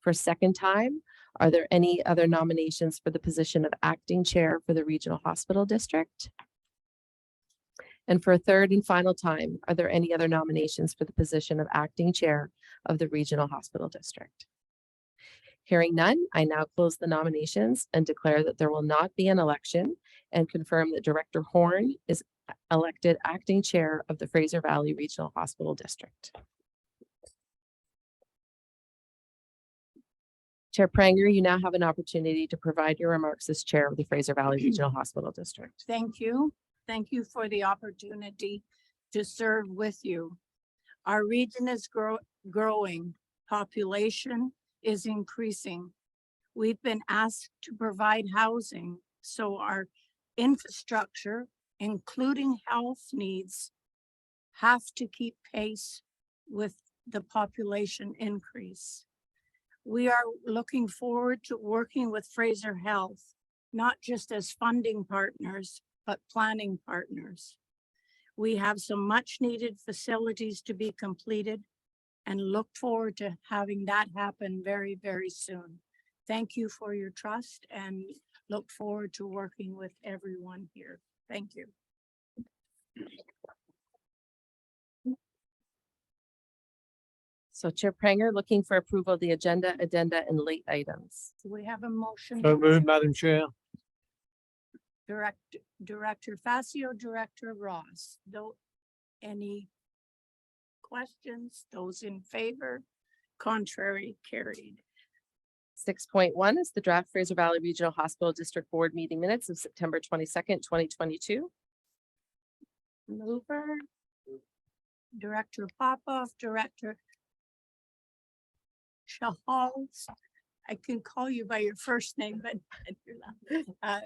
For a second time, are there any other nominations for the position of acting chair for the Regional Hospital District? And for a third and final time, are there any other nominations for the position of acting chair of the Regional Hospital District? Hearing none, I now close the nominations and declare that there will not be an election and confirm that Director Horn is elected acting chair of the Fraser Valley Regional Hospital District. Chair Pranger, you now have an opportunity to provide your remarks as chair of the Fraser Valley Regional Hospital District. Thank you. Thank you for the opportunity to serve with you. Our region is growing. Population is increasing. We've been asked to provide housing, so our infrastructure, including health needs, have to keep pace with the population increase. We are looking forward to working with Fraser Health, not just as funding partners, but planning partners. We have some much needed facilities to be completed and look forward to having that happen very, very soon. Thank you for your trust and look forward to working with everyone here. Thank you. So Chair Pranger, looking for approval of the agenda, addenda, and late items. Do we have a motion? So moved, Madam Chair. Director Facio, Director Ross. Though, any questions? Those in favor? Contrary, carried. 6.1 is the draft Fraser Valley Regional Hospital District Board meeting minutes of September 22nd, 2022. Mover. Director Popoff, Director Shahals. I can call you by your first name, but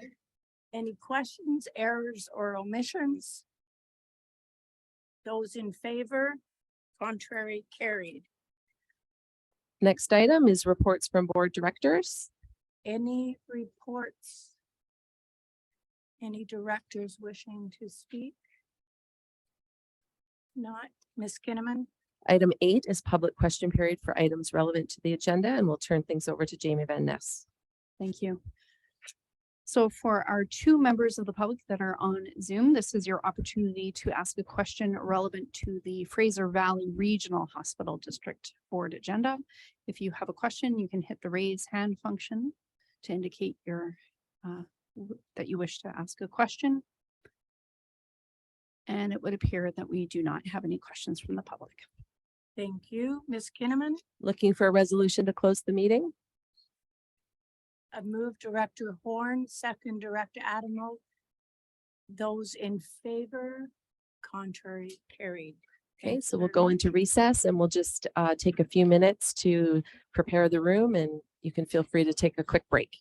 any questions, errors, or omissions? Those in favor? Contrary, carried. Next item is reports from board directors. Any reports? Any directors wishing to speak? Not. Ms. Kinnaman? Item 8 is public question period for items relevant to the agenda, and we'll turn things over to Jamie Van Ness. Thank you. So for our 2 members of the public that are on Zoom, this is your opportunity to ask a question relevant to the Fraser Valley Regional Hospital District Board agenda. If you have a question, you can hit the raise hand function to indicate your that you wish to ask a question. And it would appear that we do not have any questions from the public. Thank you. Ms. Kinnaman? Looking for a resolution to close the meeting. I move Director Horn, second Director Adamo. Those in favor? Contrary, carried. Okay, so we'll go into recess and we'll just take a few minutes to prepare the room, and you can feel free to take a quick break.